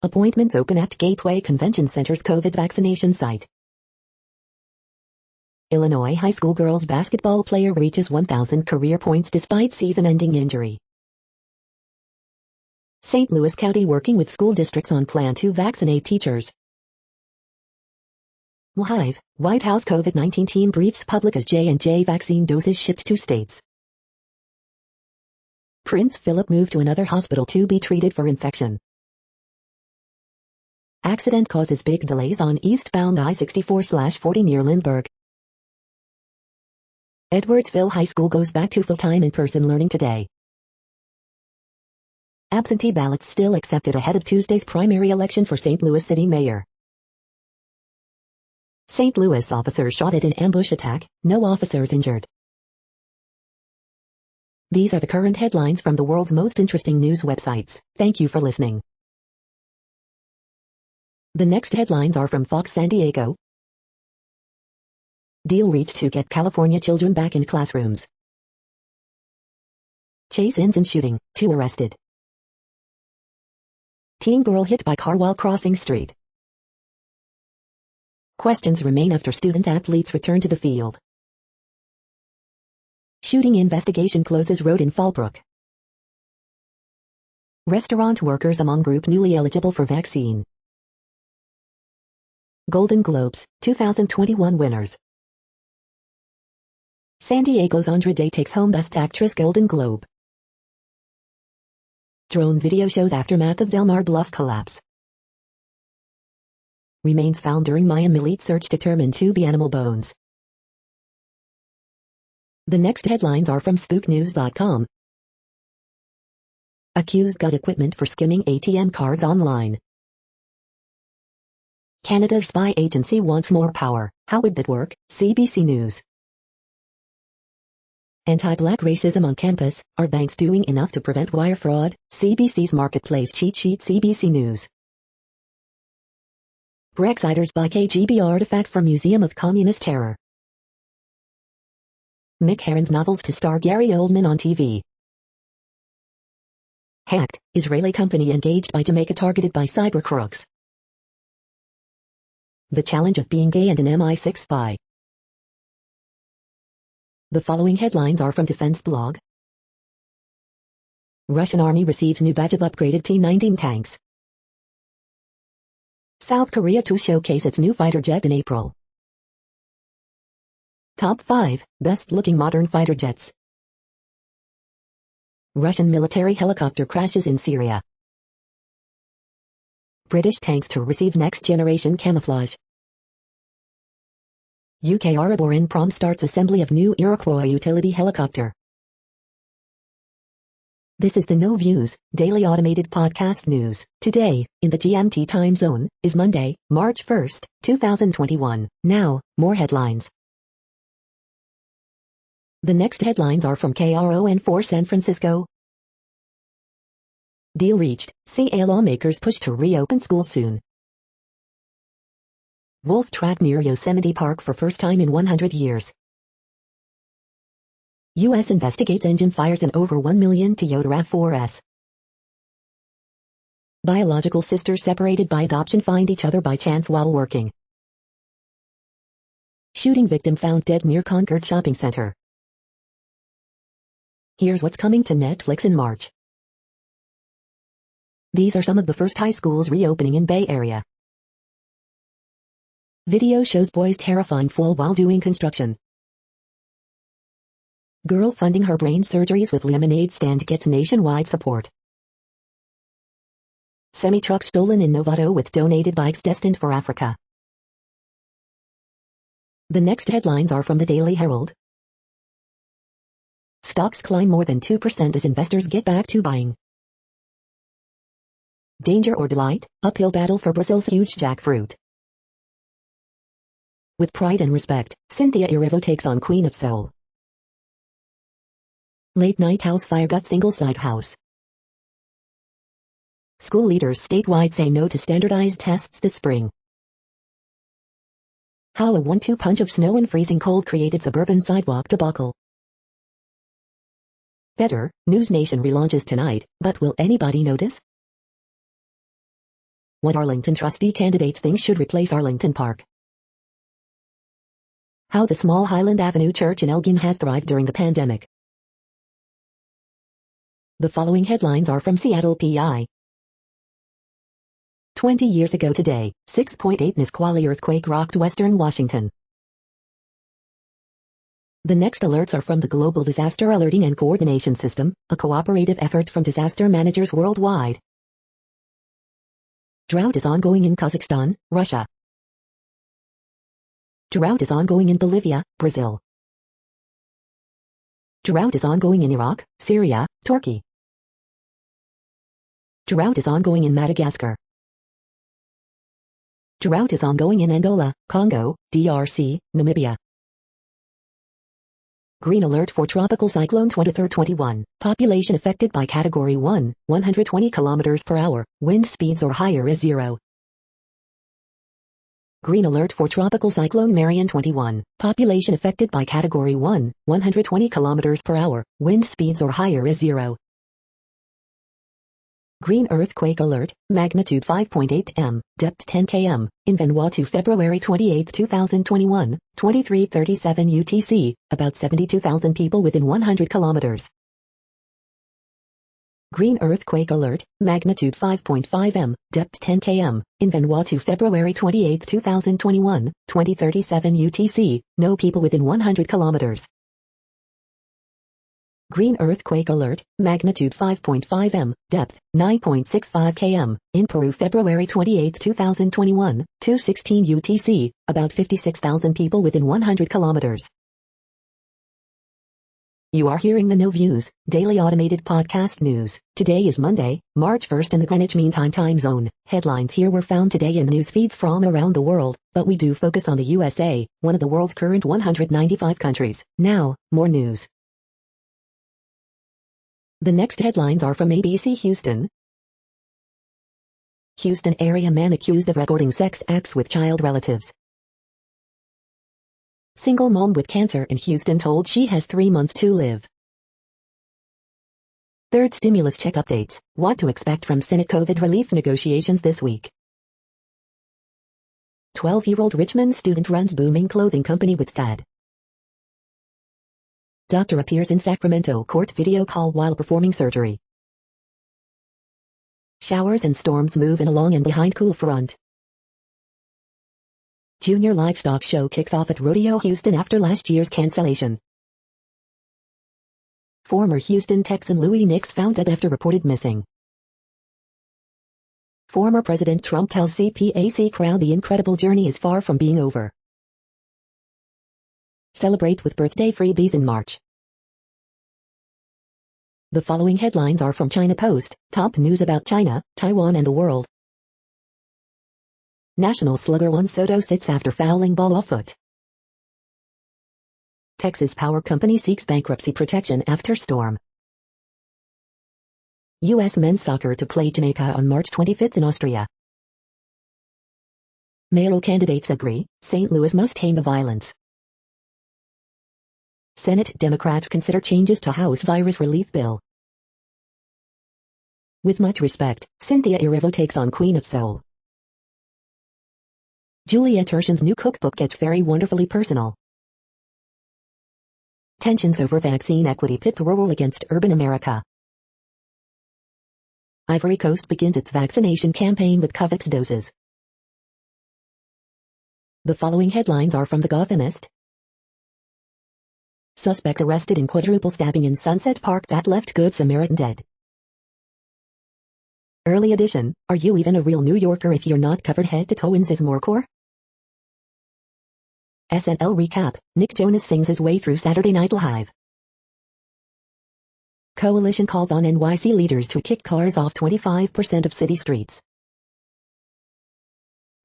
Appointments open at Gateway Convention Center's COVID vaccination site. Illinois high school girls basketball player reaches 1,000 career points despite season-ending injury. St. Louis County working with school districts on plan to vaccinate teachers. Live, White House COVID-19 team briefs public as J&J vaccine doses shipped to states. Prince Philip moved to another hospital to be treated for infection. Accident causes big delays on eastbound I-64/40 near Lindbergh. Edwardsville High School goes back to full-time in-person learning today. Absentee ballots still accepted ahead of Tuesday's primary election for St. Louis City Mayor. St. Louis officers shot at an ambush attack, no officers injured. These are the current headlines from the world's most interesting news websites. Thank you for listening. The next headlines are from Fox San Diego. Deal reached to get California children back in classrooms. Chase ends in shooting, 2 arrested. Teen girl hit by car while crossing street. Questions remain after student athletes return to the field. Shooting investigation closes road in Fallbrook. Restaurant workers among group newly eligible for vaccine. Golden Globes, 2021 winners. San Diego's Andra Day takes home Best Actress Golden Globe. Drone video shows aftermath of Del Mar Bluff collapse. Remains found during Mayan elite search determined to be animal bones. The next headlines are from SpookNews.com. Accused got equipment for skimming ATM cards online. Canada's spy agency wants more power. How would that work? CBC News. Anti-black racism on campus. Are banks doing enough to prevent wire fraud? CBC's Marketplace cheat sheet. CBC News. Brexiters buy KGB artifacts from Museum of Communist Terror. Mick Herron's novels to star Gary Oldman on TV. Hacked, Israeli company engaged by Jamaica targeted by cyber crooks. The challenge of being gay and an MI6 spy. The following headlines are from Defense Blog. Russian Army receives new batch of upgraded T-19 tanks. South Korea to showcase its new fighter jet in April. Top 5 Best-looking modern fighter jets. Russian military helicopter crashes in Syria. British tanks to receive next-generation camouflage. UK Airborne Prom starts assembly of new Iroquois utility helicopter. This is the No Views, daily automated podcast news. Today, in the GMT time zone, is Monday, March 1st, 2021. Now, more headlines. The next headlines are from KRON4 San Francisco. Deal reached. CA lawmakers push to reopen schools soon. Wolf track near Yosemite Park for first time in 100 years. U.S. investigates engine fires in over 1 million Toyota RAV4S. Biological sisters separated by adoption find each other by chance while working. Shooting victim found dead near Concord Shopping Center. Here's what's coming to Netflix in March. These are some of the first high schools reopening in Bay Area. Video shows boys terrifying fall while doing construction. Girl funding her brain surgeries with lemonade stand gets nationwide support. Semi-truck stolen in Novato with donated bikes destined for Africa. The next headlines are from the Daily Herald. Stocks climb more than 2% as investors get back to buying. Danger or delight, uphill battle for Brazil's huge jackfruit. With pride and respect, Cynthia Erivo takes on Queen of Soul. Late night house fire gut single-side house. School leaders statewide say no to standardized tests this spring. How a 1-2 punch of snow and freezing cold created suburban sidewalk debacle. Better, News Nation relaunches tonight, but will anybody notice? What Arlington trustee candidates think should replace Arlington Park. How the small Highland Avenue church in Elgin has thrived during the pandemic. The following headlines are from Seattle PI. 20 years ago today, 6.8 Nisqually earthquake rocked western Washington. The next alerts are from the Global Disaster Alerting and Coordination System, a cooperative effort from disaster managers worldwide. Drought is ongoing in Kazakhstan, Russia. Drought is ongoing in Bolivia, Brazil. Drought is ongoing in Iraq, Syria, Turkey. Drought is ongoing in Madagascar. Drought is ongoing in Angola, Congo, DRC, Namibia. Green alert for Tropical Cyclone 2321. Population affected by Category 1, 120 km per hour, wind speeds or higher is 0. Green alert for Tropical Cyclone Marian 21. Population affected by Category 1, 120 km per hour, wind speeds or higher is 0. Green earthquake alert, magnitude 5.8 m, depth 10 km, in Vanuatu February 28, 2021, 23:37 UTC, about 72,000 people within 100 kilometers. Green earthquake alert, magnitude 5.5 m, depth 10 km, in Vanuatu February 28, 2021, 20:37 UTC, no people within 100 kilometers. Green earthquake alert, magnitude 5.5 m, depth 9.65 km, in Peru February 28, 2021, 2:16 UTC, about 56,000 people within 100 kilometers. You are hearing the No Views, daily automated podcast news. Today is Monday, March 1st in the Greenwich Mean Time time zone. Headlines here were found today in news feeds from around the world, but we do focus on the USA, one of the world's current 195 countries. Now, more news. The next headlines are from ABC Houston. Houston area man accused of recording sex acts with child relatives. Single mom with cancer in Houston told she has 3 months to live. Third stimulus check updates. What to expect from Senate COVID relief negotiations this week. 12-year-old Richmond student runs booming clothing company with dad. Doctor appears in Sacramento court video call while performing surgery. Showers and storms moving along and behind cool front. Junior livestock show kicks off at Rodeo Houston after last year's cancellation. Former Houston Texan Louis Nix found dead after reported missing. Former President Trump tells CPAC crowd the incredible journey is far from being over. Celebrate with birthday freebies in March. The following headlines are from China Post, top news about China, Taiwan and the world. National slugger Juan Soto sits after fouling ball off foot. Texas power company seeks bankruptcy protection after storm. U.S. men's soccer to play Jamaica on March 25 in Austria. Mayoral candidates agree, St. Louis must tame the violence. Senate Democrats consider changes to House virus relief bill. With much respect, Cynthia Erivo takes on Queen of Soul. Julia Turshen's new cookbook gets very wonderfully personal. Tensions over vaccine equity pit rural against urban America. Ivory Coast begins its vaccination campaign with COVAX doses. The following headlines are from The Gothamist. Suspects arrested in quadruple stabbing in Sunset Park that left Good Samaritan dead. Early edition, are you even a real New Yorker if you're not covered head to toe in Zizmorcore? SNL recap, Nick Jonas sings his way through Saturday Night Live. Coalition calls on NYC leaders to kick cars off 25% of city streets.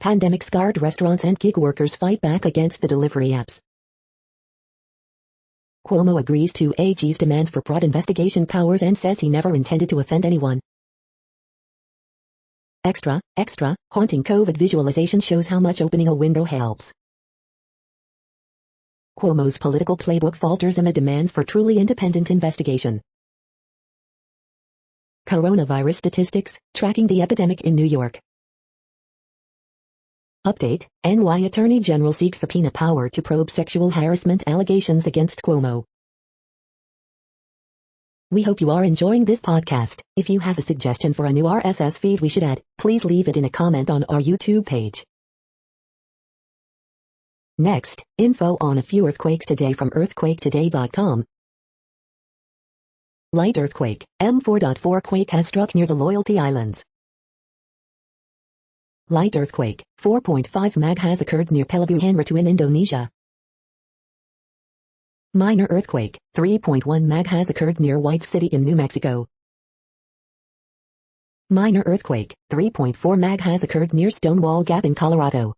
Pandemic-scarred restaurants and gig workers fight back against the delivery apps. Cuomo agrees to AG's demands for broad investigation powers and says he never intended to offend anyone. Extra, haunting COVID visualization shows how much opening a window helps. Cuomo's political playbook falters amid demands for truly independent investigation. Coronavirus statistics, tracking the epidemic in New York. Update, NY Attorney General seeks subpoena power to probe sexual harassment allegations against Cuomo. We hope you are enjoying this podcast. If you have a suggestion for a new RSS feed we should add, please leave it in a comment on our YouTube page. Next, info on a few earthquakes today from earthquaketoday.com. Light earthquake, M4.4 quake has struck near the Loyalty Islands. Light earthquake, 4.5 mag has occurred near Pelabuhan in Indonesia. Minor earthquake, 3.1 mag has occurred near White City in New Mexico. Minor earthquake, 3.4 mag has occurred near Stonewall Gap in Colorado.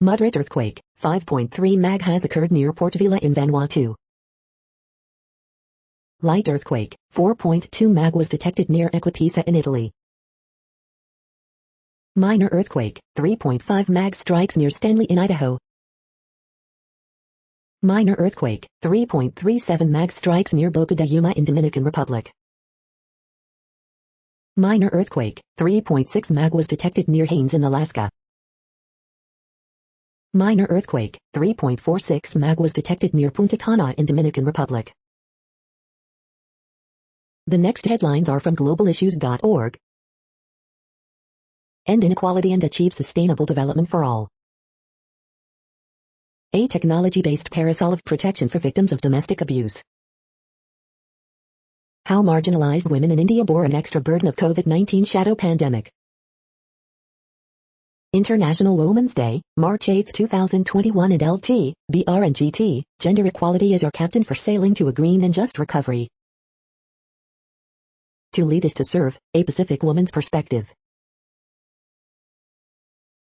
Moderate earthquake, 5.3 mag has occurred near Port Vila in Vanuatu. Light earthquake, 4.2 mag was detected near Equipisa in Italy. Minor earthquake, 3.5 mag strikes near Stanley in Idaho. Minor earthquake, 3.37 mag strikes near Boca de Yuma in Dominican Republic. Minor earthquake, 3.6 mag was detected near Haines in Alaska. Minor earthquake, 3.46 mag was detected near Punta Cana in Dominican Republic. The next headlines are from globalissues.org. End inequality and achieve sustainable development for all. A technology-based parasol of protection for victims of domestic abuse. How marginalized women in India bore an extra burden of COVID-19 shadow pandemic. International Women's Day, March 8, 2021 and LT, BR and GT, gender equality is your captain for sailing to a green and just recovery. To lead is to serve, a Pacific woman's perspective.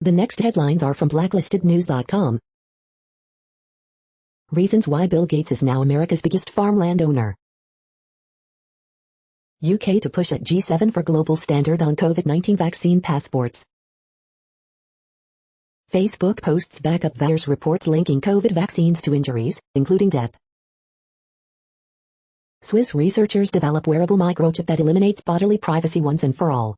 The next headlines are from blacklistednews.com. Reasons why Bill Gates is now America's biggest farmland owner. UK to push at G7 for global standard on COVID-19 vaccine passports. Facebook posts backup virus reports linking COVID vaccines to injuries, including death. Swiss researchers develop wearable microchip that eliminates bodily privacy once and for all.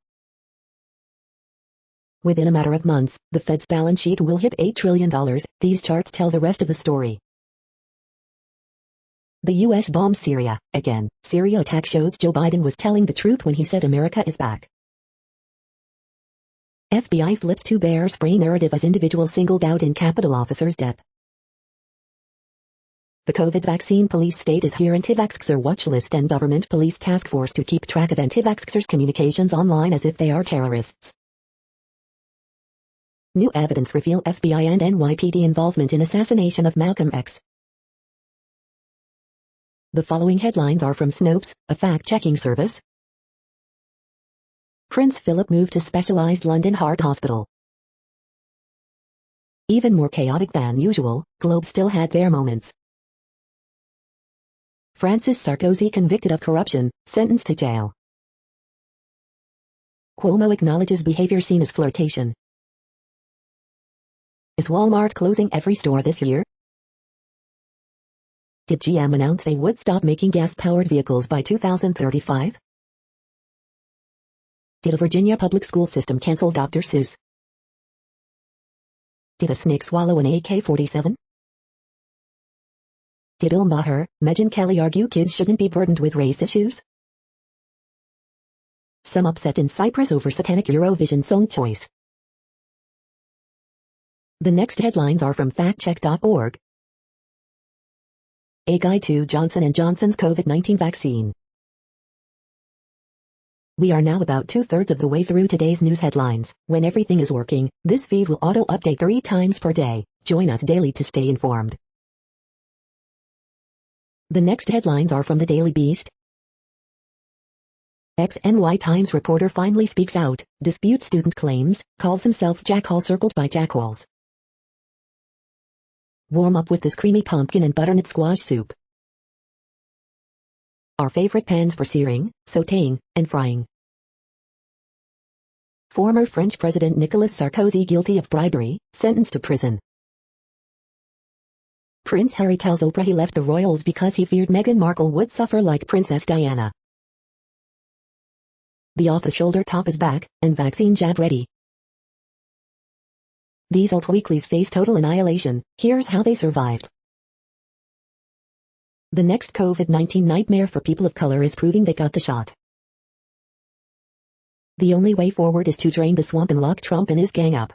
Within a matter of months, the Fed's balance sheet will hit $8 trillion. These charts tell the rest of the story. The U.S. bombs Syria. Again, Syria attack shows Joe Biden was telling the truth when he said America is back. FBI flips to bear spray narrative as individual singled out in Capitol officer's death. The COVID vaccine police state is here anti-vaxxer watch list and government police task force to keep track of anti-vaxxers' communications online as if they are terrorists. New evidence reveal FBI and NYPD involvement in assassination of Malcolm X. The following headlines are from Snopes, a fact-checking service. Prince Philip moved to specialized London Heart Hospital. Even more chaotic than usual, Globe still had their moments. Francis Sarkozy convicted of corruption, sentenced to jail. Cuomo acknowledges behavior seen as flirtation. Is Walmart closing every store this year? Did GM announce they would stop making gas-powered vehicles by 2035? Did a Virginia public school system cancel Dr. Seuss? Did a snake swallow an AK-47? Did Bill Maher, Megyn Kelly argue kids shouldn't be burdened with race issues? Some upset in Cyprus over satanic Eurovision song choice. The next headlines are from factcheck.org. A guide to Johnson & Johnson's COVID-19 vaccine. We are now about 2/3 of the way through today's news headlines. When everything is working, this feed will auto-update 3 times per day. Join us daily to stay informed. The next headlines are from the Daily Beast. XNY Times reporter finally speaks out, disputes student claims, calls himself Jackhall circled by jackhawls. Warm up with this creamy pumpkin and butternut squash soup. Our favorite pans for searing, sautéing, and frying. Former French President Nicolas Sarkozy guilty of bribery, sentenced to prison. Prince Harry tells Oprah he left the royals because he feared Meghan Markle would suffer like Princess Diana. The off-the-shoulder top is back, and vaccine jab ready. These alt weeklies face total annihilation. Here's how they survived. The next COVID-19 nightmare for people of color is proving they got the shot. The only way forward is to drain the swamp and lock Trump and his gang up.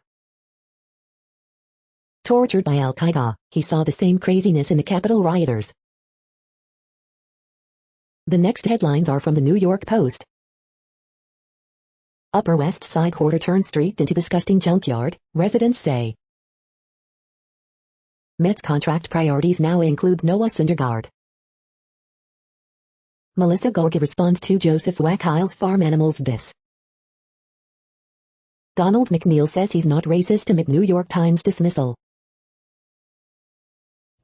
Tortured by Al-Qaeda, he saw the same craziness in the Capitol rioters. The next headlines are from the New York Post. Upper West Side quarter turns street into disgusting junkyard, residents say. Mets contract priorities now include Noah Syndergaard. Melissa Gorga responds to Joseph Wackheil's farm animals diss. Donald McNeil says he's not racist amid New York Times dismissal.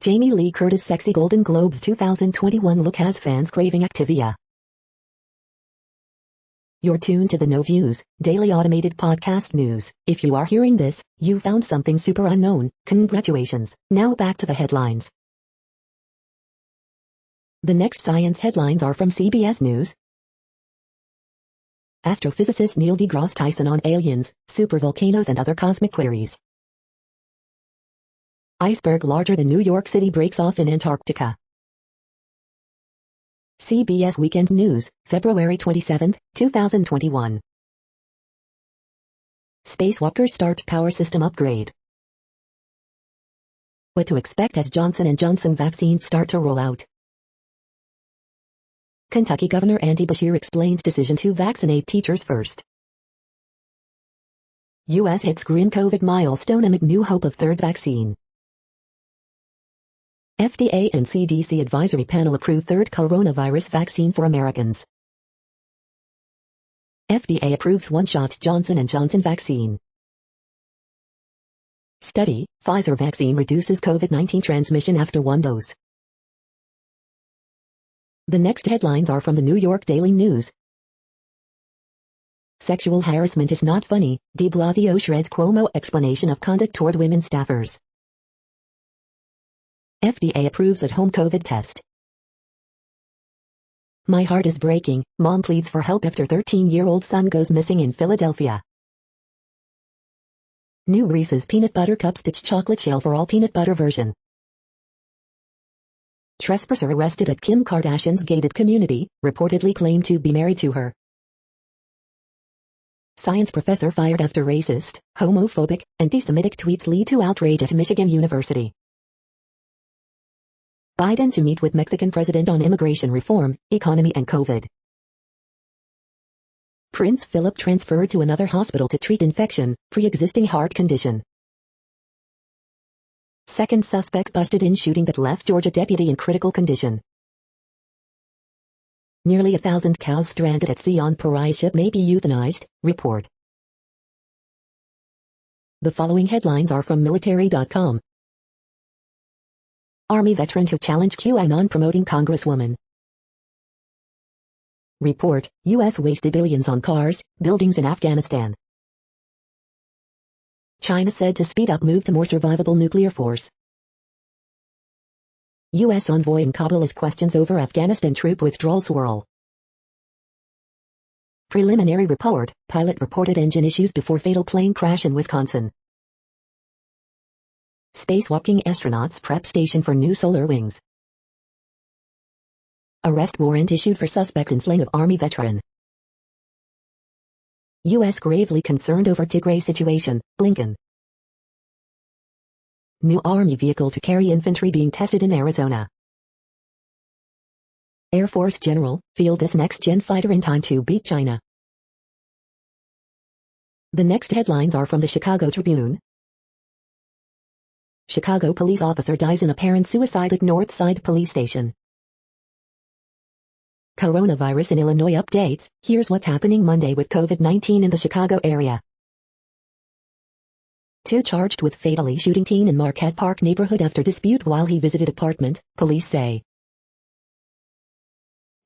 Jamie Lee Curtis' sexy Golden Globes 2021 look has fans craving Activia. You're tuned to the No Views, daily automated podcast news. If you are hearing this, you found something super unknown. Congratulations. Now back to the headlines. The next science headlines are from CBS News. Astrophysicist Neil deGrasse Tyson on aliens, supervolcanoes and other cosmic queries. Iceberg larger than New York City breaks off in Antarctica. CBS Weekend News, February 27, 2021. Spacewalkers start power system upgrade. What to expect as Johnson & Johnson vaccines start to roll out. Kentucky Governor Andy Beshear explains decision to vaccinate teachers first. U.S. hits grim COVID milestone amid new hope of third vaccine. FDA and CDC advisory panel approve third coronavirus vaccine for Americans. FDA approves one-shot Johnson & Johnson vaccine. Study, Pfizer vaccine reduces COVID-19 transmission after one dose. The next headlines are from the New York Daily News. Sexual harassment is not funny, de Blasio shreds Cuomo explanation of conduct toward women staffers. FDA approves at-home COVID test. My heart is breaking, mom pleads for help after 13-year-old son goes missing in Philadelphia. New Reese's Peanut Butter Cups ditch chocolate shell for all peanut butter version. Trespasser arrested at Kim Kardashian's gated community, reportedly claimed to be married to her. Science professor fired after racist, homophobic, anti-Semitic tweets lead to outrage at Michigan University. Biden to meet with Mexican president on immigration reform, economy and COVID. Prince Philip transferred to another hospital to treat infection, pre-existing heart condition. Second suspect busted in shooting that left Georgia deputy in critical condition. Nearly 1,000 cows stranded at sea on Paria ship may be euthanized, report. The following headlines are from military.com. Army veteran to challenge QAnon promoting Congresswoman. Report, U.S. wasted billions on cars, buildings in Afghanistan. China said to speed up move to more survivable nuclear force. U.S. envoy in Kabul as questions over Afghanistan troop withdrawal swirl. Preliminary report, pilot reported engine issues before fatal plane crash in Wisconsin. Spacewalking astronauts prep station for new solar wings. Arrest warrant issued for suspect in slaying of Army veteran. U.S. gravely concerned over Tigray situation, Blinken. New Army vehicle to carry infantry being tested in Arizona. Air Force General, field this next-gen fighter in time to beat China. The next headlines are from the Chicago Tribune. Chicago police officer dies in apparent suicide at North Side Police Station. Coronavirus in Illinois updates, here's what's happening Monday with COVID-19 in the Chicago area. 2 charged with fatally shooting teen in Marquette Park neighborhood after dispute while he visited apartment, police say.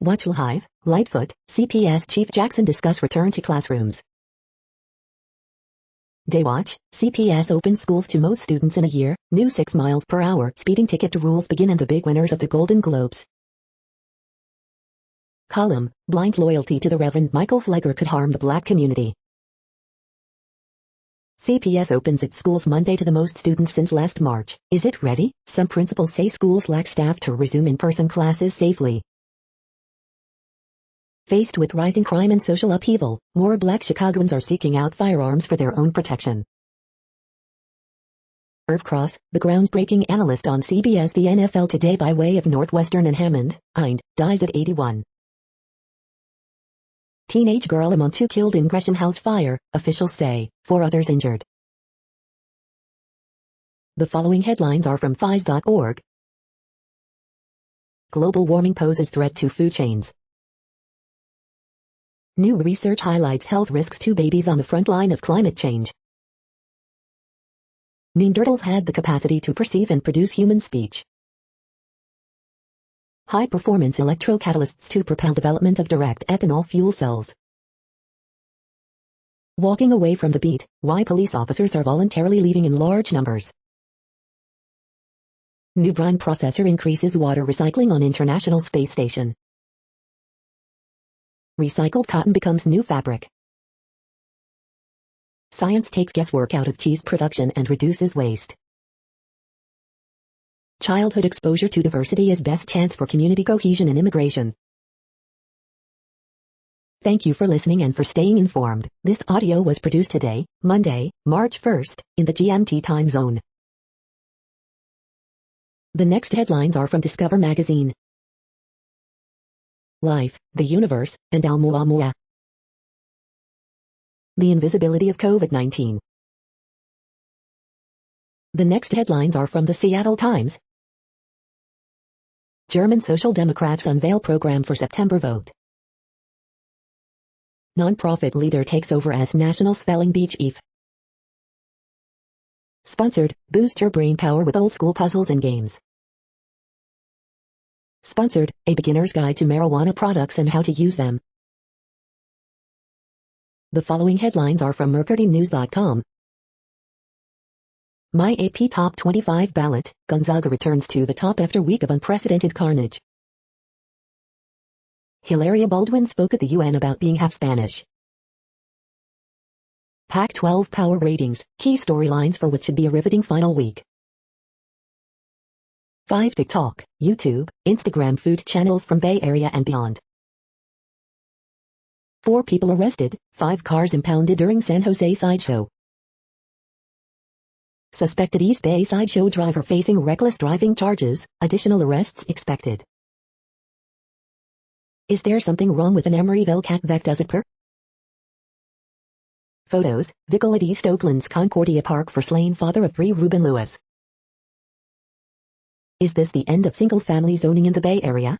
Watch live, Lightfoot, CPS Chief Jackson discuss return to classrooms. Daywatch, CPS opens schools to most students in a year, new 6 miles per hour speeding ticket rules begin and the big winners of the Golden Globes. Column, blind loyalty to the Reverend Michael Flegger could harm the black community. CPS opens its schools Monday to the most students since last March. Is it ready? Some principals say schools lack staff to resume in-person classes safely. Faced with rising crime and social upheaval, more black Chicagoans are seeking out firearms for their own protection. Irv Cross, the groundbreaking analyst on CBS The NFL Today by way of Northwestern and Hammond, Ind, dies at 81. Teenage girl among 2 killed in Gresham House fire, officials say, 4 others injured. The following headlines are from FIS.org. Global warming poses threat to food chains. New research highlights health risks to babies on the front line of climate change. Neanderthals had the capacity to perceive and produce human speech. High-performance electrocatalysts to propel development of direct ethanol fuel cells. Walking away from the beat, why police officers are voluntarily leaving in large numbers. New brine processor increases water recycling on International Space Station. Recycled cotton becomes new fabric. Science takes guesswork out of cheese production and reduces waste. Childhood exposure to diversity is best chance for community cohesion and immigration. Thank you for listening and for staying informed. This audio was produced today, Monday, March 1st, in the GMT time zone. The next headlines are from Discover magazine. Life, the Universe, and Oumuamua. The invisibility of COVID-19. The next headlines are from the Seattle Times. German Social Democrats unveil program for September vote. Nonprofit leader takes over as National Spelling Bee chief. Sponsored, boost your brain power with old school puzzles and games. Sponsored, a beginner's guide to marijuana products and how to use them. The following headlines are from mercurynews.com. My AP Top 25 ballot, Gonzaga returns to the top after week of unprecedented carnage. Hilaria Baldwin spoke at the UN about being half Spanish. Pac-12 power ratings, key storylines for what should be a riveting final week. 5 TikTok, YouTube, Instagram food channels from Bay Area and beyond. 4 people arrested, 5 cars impounded during San Jose sideshow. Suspected East Bay sideshow driver facing reckless driving charges, additional arrests expected. Is there something wrong with an Emeryville cat that does it purr? Photos, Vickle at East Oakland's Concordia Park for slain father of 3 Reuben Lewis. Is this the end of single-family zoning in the Bay Area?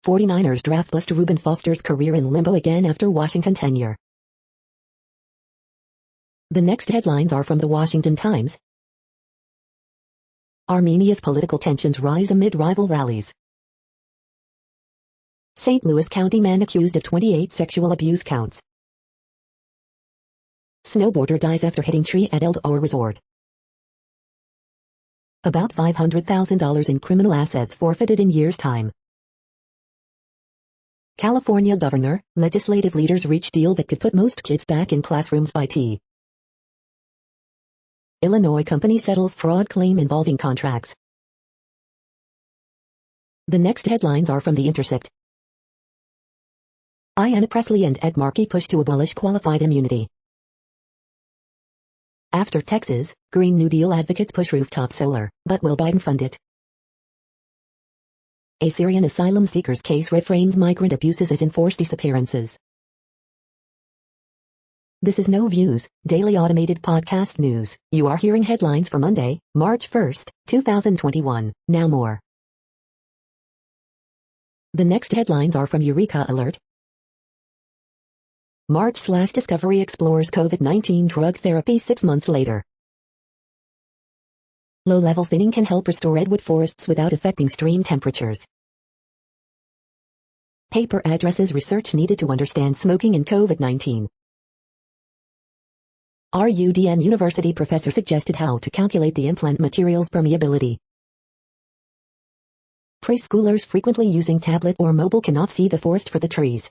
49ers draft bust Reuben Foster's career in limbo again after Washington tenure. The next headlines are from the Washington Times. Armenia's political tensions rise amid rival rallies. St. Louis County man accused of 28 sexual abuse counts. Snowboarder dies after hitting tree at Eldor Resort. About $500,000 in criminal assets forfeited in year's time. California governor, legislative leaders reach deal that could put most kids back in classrooms by T. Illinois company settles fraud claim involving contracts. The next headlines are from The Intercept. Ayanna Pressley and Ed Markey push to abolish qualified immunity. After Texas, Green New Deal advocates push rooftop solar, but will Biden fund it? A Syrian asylum seeker's case reframes migrant abuses as enforced disappearances. This is No Views, daily automated podcast news. You are hearing headlines for Monday, March 1st, 2021. Now more. The next headlines are from Eureka Alert. March/Discovery explores COVID-19 drug therapy 6 months later. Low-level thinning can help restore redwood forests without affecting stream temperatures. Paper addresses research needed to understand smoking and COVID-19. RUDN University professor suggested how to calculate the implant material's permeability. Preschoolers frequently using tablet or mobile cannot see the forest for the trees.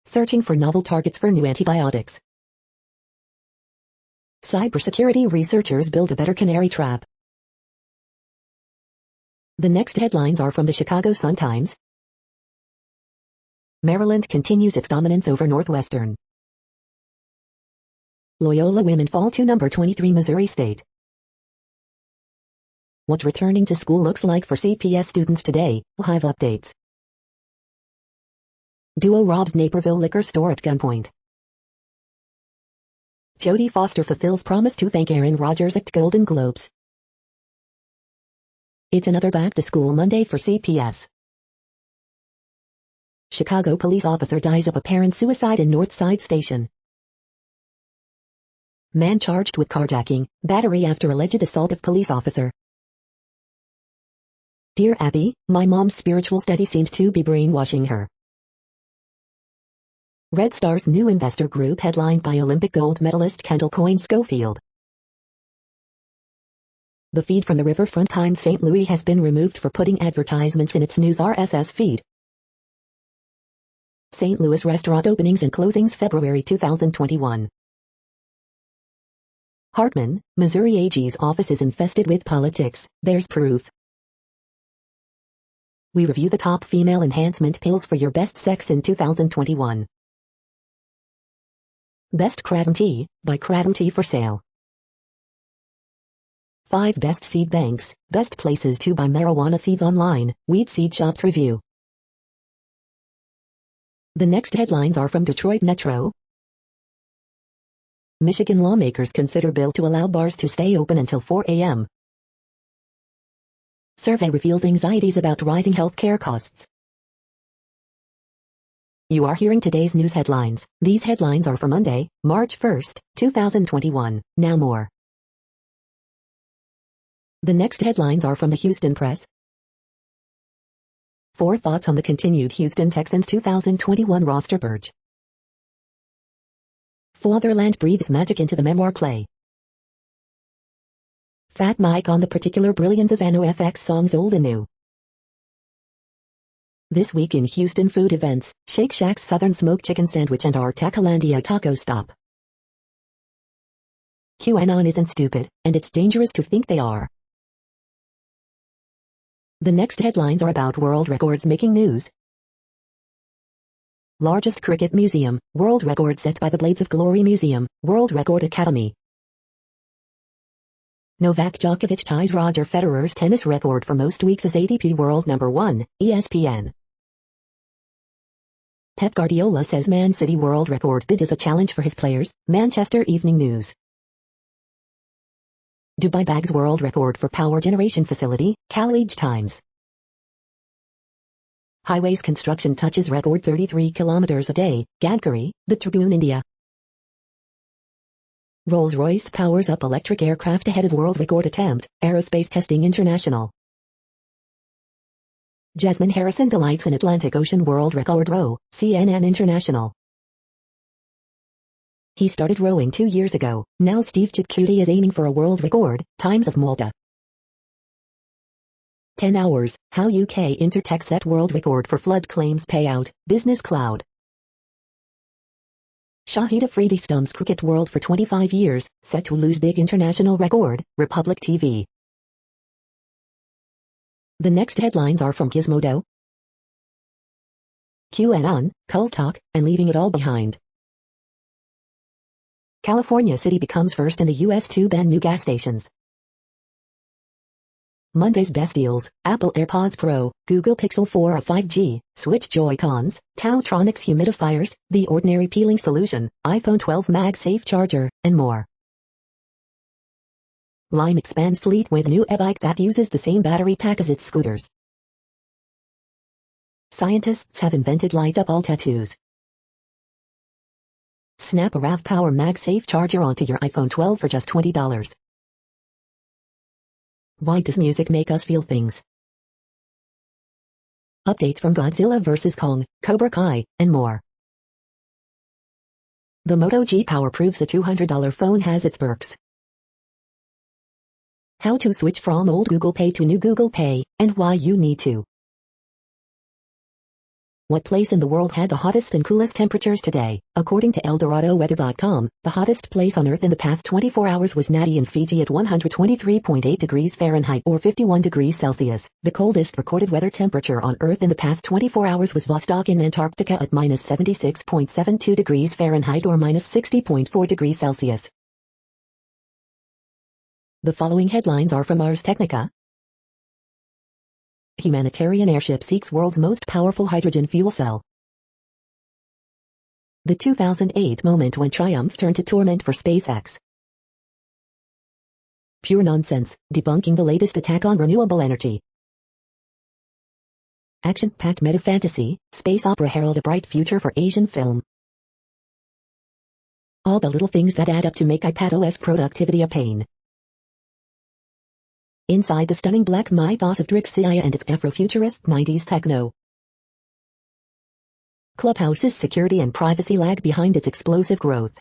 Searching for novel targets for new antibiotics. Cybersecurity researchers build a better canary trap. The next headlines are from the Chicago Sun-Times. Maryland continues its dominance over Northwestern. Loyola women fall to number 23 Missouri State. What returning to school looks like for CPS students today, we'll have updates. Duo robs Naperville liquor store at gunpoint. Jodie Foster fulfills promise to thank Aaron Rodgers at Golden Globes. It's another back-to-school Monday for CPS. Chicago police officer dies of apparent suicide in Northside Station. Man charged with carjacking, battery after alleged assault of police officer. Dear Abby, my mom's spiritual study seems to be brainwashing her. Red Star's new investor group headlined by Olympic gold medalist Kendall Coyne Schofield. The feed from the Riverfront Times St. Louis has been removed for putting advertisements in its news RSS feed. St. Louis restaurant openings and closings February 2021. Hartman, Missouri AG's office is infested with politics, there's proof. We review the top female enhancement pills for your best sex in 2021. Best Kratom Tea, by Kratom Tea for sale. 5 best seed banks, best places to buy marijuana seeds online, Weed Seed Shops review. The next headlines are from Detroit Metro. Michigan lawmakers consider bill to allow bars to stay open until 4 a.m. Survey reveals anxieties about rising health care costs. You are hearing today's news headlines. These headlines are for Monday, March 1st, 2021. Now more. The next headlines are from the Houston Press. 4 thoughts on the continued Houston Texans 2021 roster purge. Fatherland breathes magic into the memoir play. Fat Mike on the particular brilliance of NOFX songs old and new. This week in Houston food events, Shake Shack's Southern Smoked Chicken Sandwich and our Tacolandia Taco Stop. QAnon isn't stupid, and it's dangerous to think they are. The next headlines are about world records making news. Largest cricket museum, world record set by the Blades of Glory Museum, World Record Academy. Novak Djokovic ties Roger Federer's tennis record for most weeks as ATP World Number 1, ESPN. Pep Guardiola says Man City world record bid is a challenge for his players, Manchester Evening News. Dubai bags world record for power generation facility, Khaleej Times. Highways construction touches record 33 kilometers a day, Gadkari, The Tribune India. Rolls-Royce powers up electric aircraft ahead of world record attempt, Aerospace Testing International. Jasmine Harrison delights in Atlantic Ocean world record row, CNN International. He started rowing 2 years ago, now Steve Chitkuti is aiming for a world record, Times of Malta. 10 hours, how UK Intertech set world record for flood claims payout, Business Cloud. Shahid Afridi stumps cricket world for 25 years, set to lose big international record, Republic TV. The next headlines are from Gizmodo, QAnon, Cult Talk, and Leaving It All Behind. California City becomes first in the U.S. to ban new gas stations. Monday's best deals, Apple AirPods Pro, Google Pixel 4 or 5G, Switch Joy-Cons, Tautronics humidifiers, The Ordinary Peeling Solution, iPhone 12 MagSafe Charger, and more. Lime expands fleet with new e-bike that uses the same battery pack as its scooters. Scientists have invented light-up all tattoos. Snap a RAV Power MagSafe Charger onto your iPhone 12 for just $20. Why does music make us feel things? Updates from Godzilla vs. Kong, Cobra Kai, and more. The Moto G Power proves a $200 phone has its perks. How to switch from old Google Pay to new Google Pay, and why you need to. What place in the world had the hottest and coolest temperatures today? According to ElDoradoWeather.com, the hottest place on Earth in the past 24 hours was Nadi in Fiji at 123.8 degrees Fahrenheit or 51 degrees Celsius. The coldest recorded weather temperature on Earth in the past 24 hours was Vostok in Antarctica at minus 76.72 degrees Fahrenheit or minus 60.4 degrees Celsius. The following headlines are from Ars Technica. Humanitarian airship seeks world's most powerful hydrogen fuel cell. The 2008 moment when triumph turned to torment for SpaceX. Pure nonsense, debunking the latest attack on renewable energy. Action-packed meta-fantasy, space opera herald a bright future for Asian film. All the little things that add up to make iPadOS productivity a pain. Inside the stunning black mythos of Drixia and its Afrofuturist 90s techno. Clubhouse's security and privacy lag behind its explosive growth.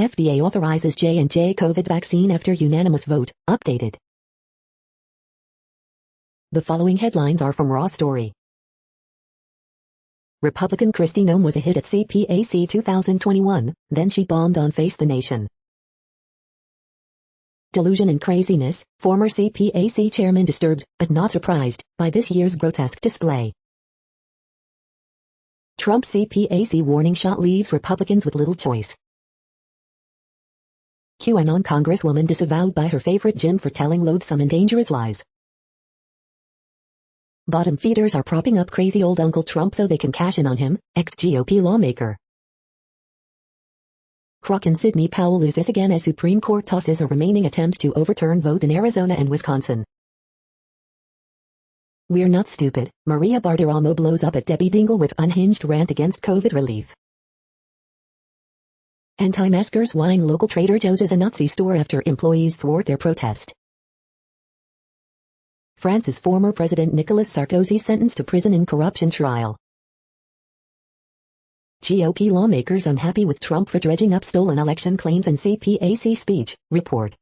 FDA authorizes J&J COVID vaccine after unanimous vote, updated. The following headlines are from Raw Story. Republican Kristi Noem was a hit at CPAC 2021, then she bombed on Face the Nation. Delusion and craziness, former CPAC chairman disturbed, but not surprised, by this year's grotesque display. Trump CPAC warning shot leaves Republicans with little choice. QAnon congresswoman disavowed by her favorite gym for telling loathsome and dangerous lies. Bottom feeders are propping up crazy old Uncle Trump so they can cash in on him, ex-GOP lawmaker. Croc and Sidney Powell loses again as Supreme Court tosses a remaining attempt to overturn vote in Arizona and Wisconsin. We're not stupid, Maria Bartiromo blows up at Debbie Dingell with unhinged rant against COVID relief. Anti-maskers whine local Trader Joe's is a Nazi store after employees thwart their protest. France's former President Nicolas Sarkozy sentenced to prison in corruption trial. GOP lawmakers unhappy with Trump for dredging up stolen election claims and CPAC speech, report.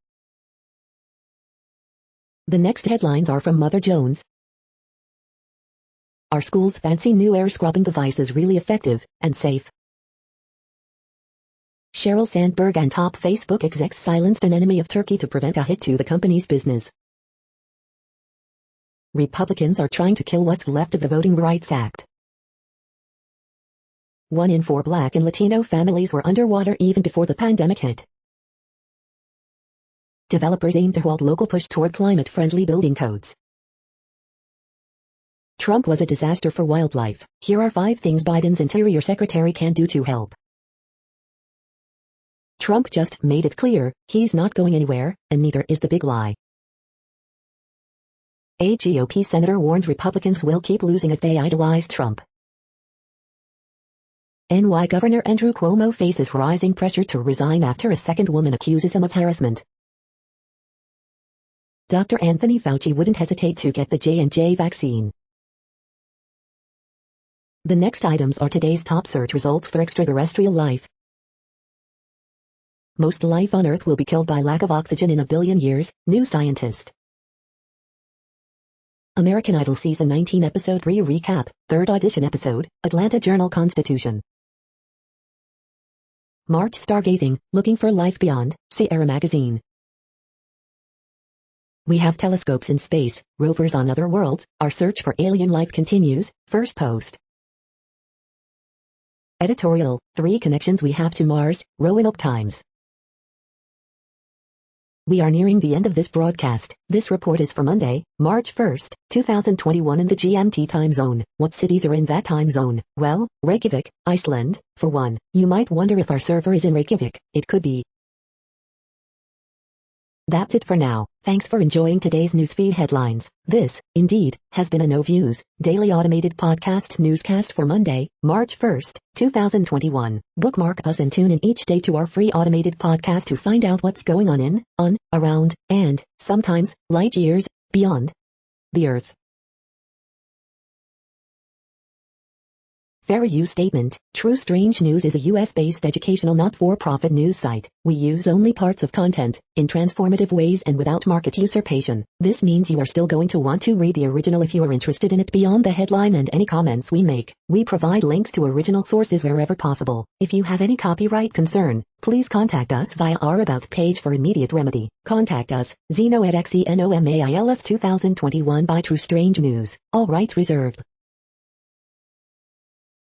The next headlines are from Mother Jones. Are schools' fancy new air scrubbing devices really effective and safe? Sheryl Sandberg and top Facebook execs silenced an enemy of Turkey to prevent a hit to the company's business. Republicans are trying to kill what's left of the Voting Rights Act. 1 in 4 Black and Latino families were underwater even before the pandemic hit. Developers aim to halt local push toward climate-friendly building codes. Trump was a disaster for wildlife. Here are 5 things Biden's Interior Secretary can do to help. Trump just made it clear he's not going anywhere, and neither is the big lie. A GOP senator warns Republicans will keep losing if they idolize Trump. NY Governor Andrew Cuomo faces rising pressure to resign after a second woman accuses him of harassment. Dr. Anthony Fauci wouldn't hesitate to get the J&J vaccine. The next items are today's top search results for extraterrestrial life. Most life on Earth will be killed by lack of oxygen in a billion years, new scientist. American Idol Season 19 Episode 3 Recap, 3rd Audition Episode, Atlanta Journal-Constitution. March Stargazing, Looking for Life Beyond, Sierra Magazine. We have telescopes in space, rovers on other worlds, our search for alien life continues, First Post. Editorial, 3 Connections We Have to Mars, Roanoke Times. We are nearing the end of this broadcast. This report is for Monday, March 1st, 2021 in the GMT time zone. What cities are in that time zone? Well, Reykjavik, Iceland, for one. You might wonder if our server is in Reykjavik. It could be. That's it for now. Thanks for enjoying today's newsfeed headlines. This, indeed, has been a No Views, daily automated podcast newscast for Monday, March 1st, 2021. Bookmark us and tune in each day to our free automated podcast to find out what's going on, around, and, sometimes, light years, beyond the Earth. Fair use statement. True Strange News is a US-based educational not-for-profit news site. We use only parts of content, in transformative ways and without market usurpation. This means you are still going to want to read the original if you are interested in it beyond the headline and any comments we make. We provide links to original sources wherever possible. If you have any copyright concern, please contact us via our About page for immediate remedy. Contact us, Zeno at XENOMAILS 2021 by True Strange News. All rights reserved.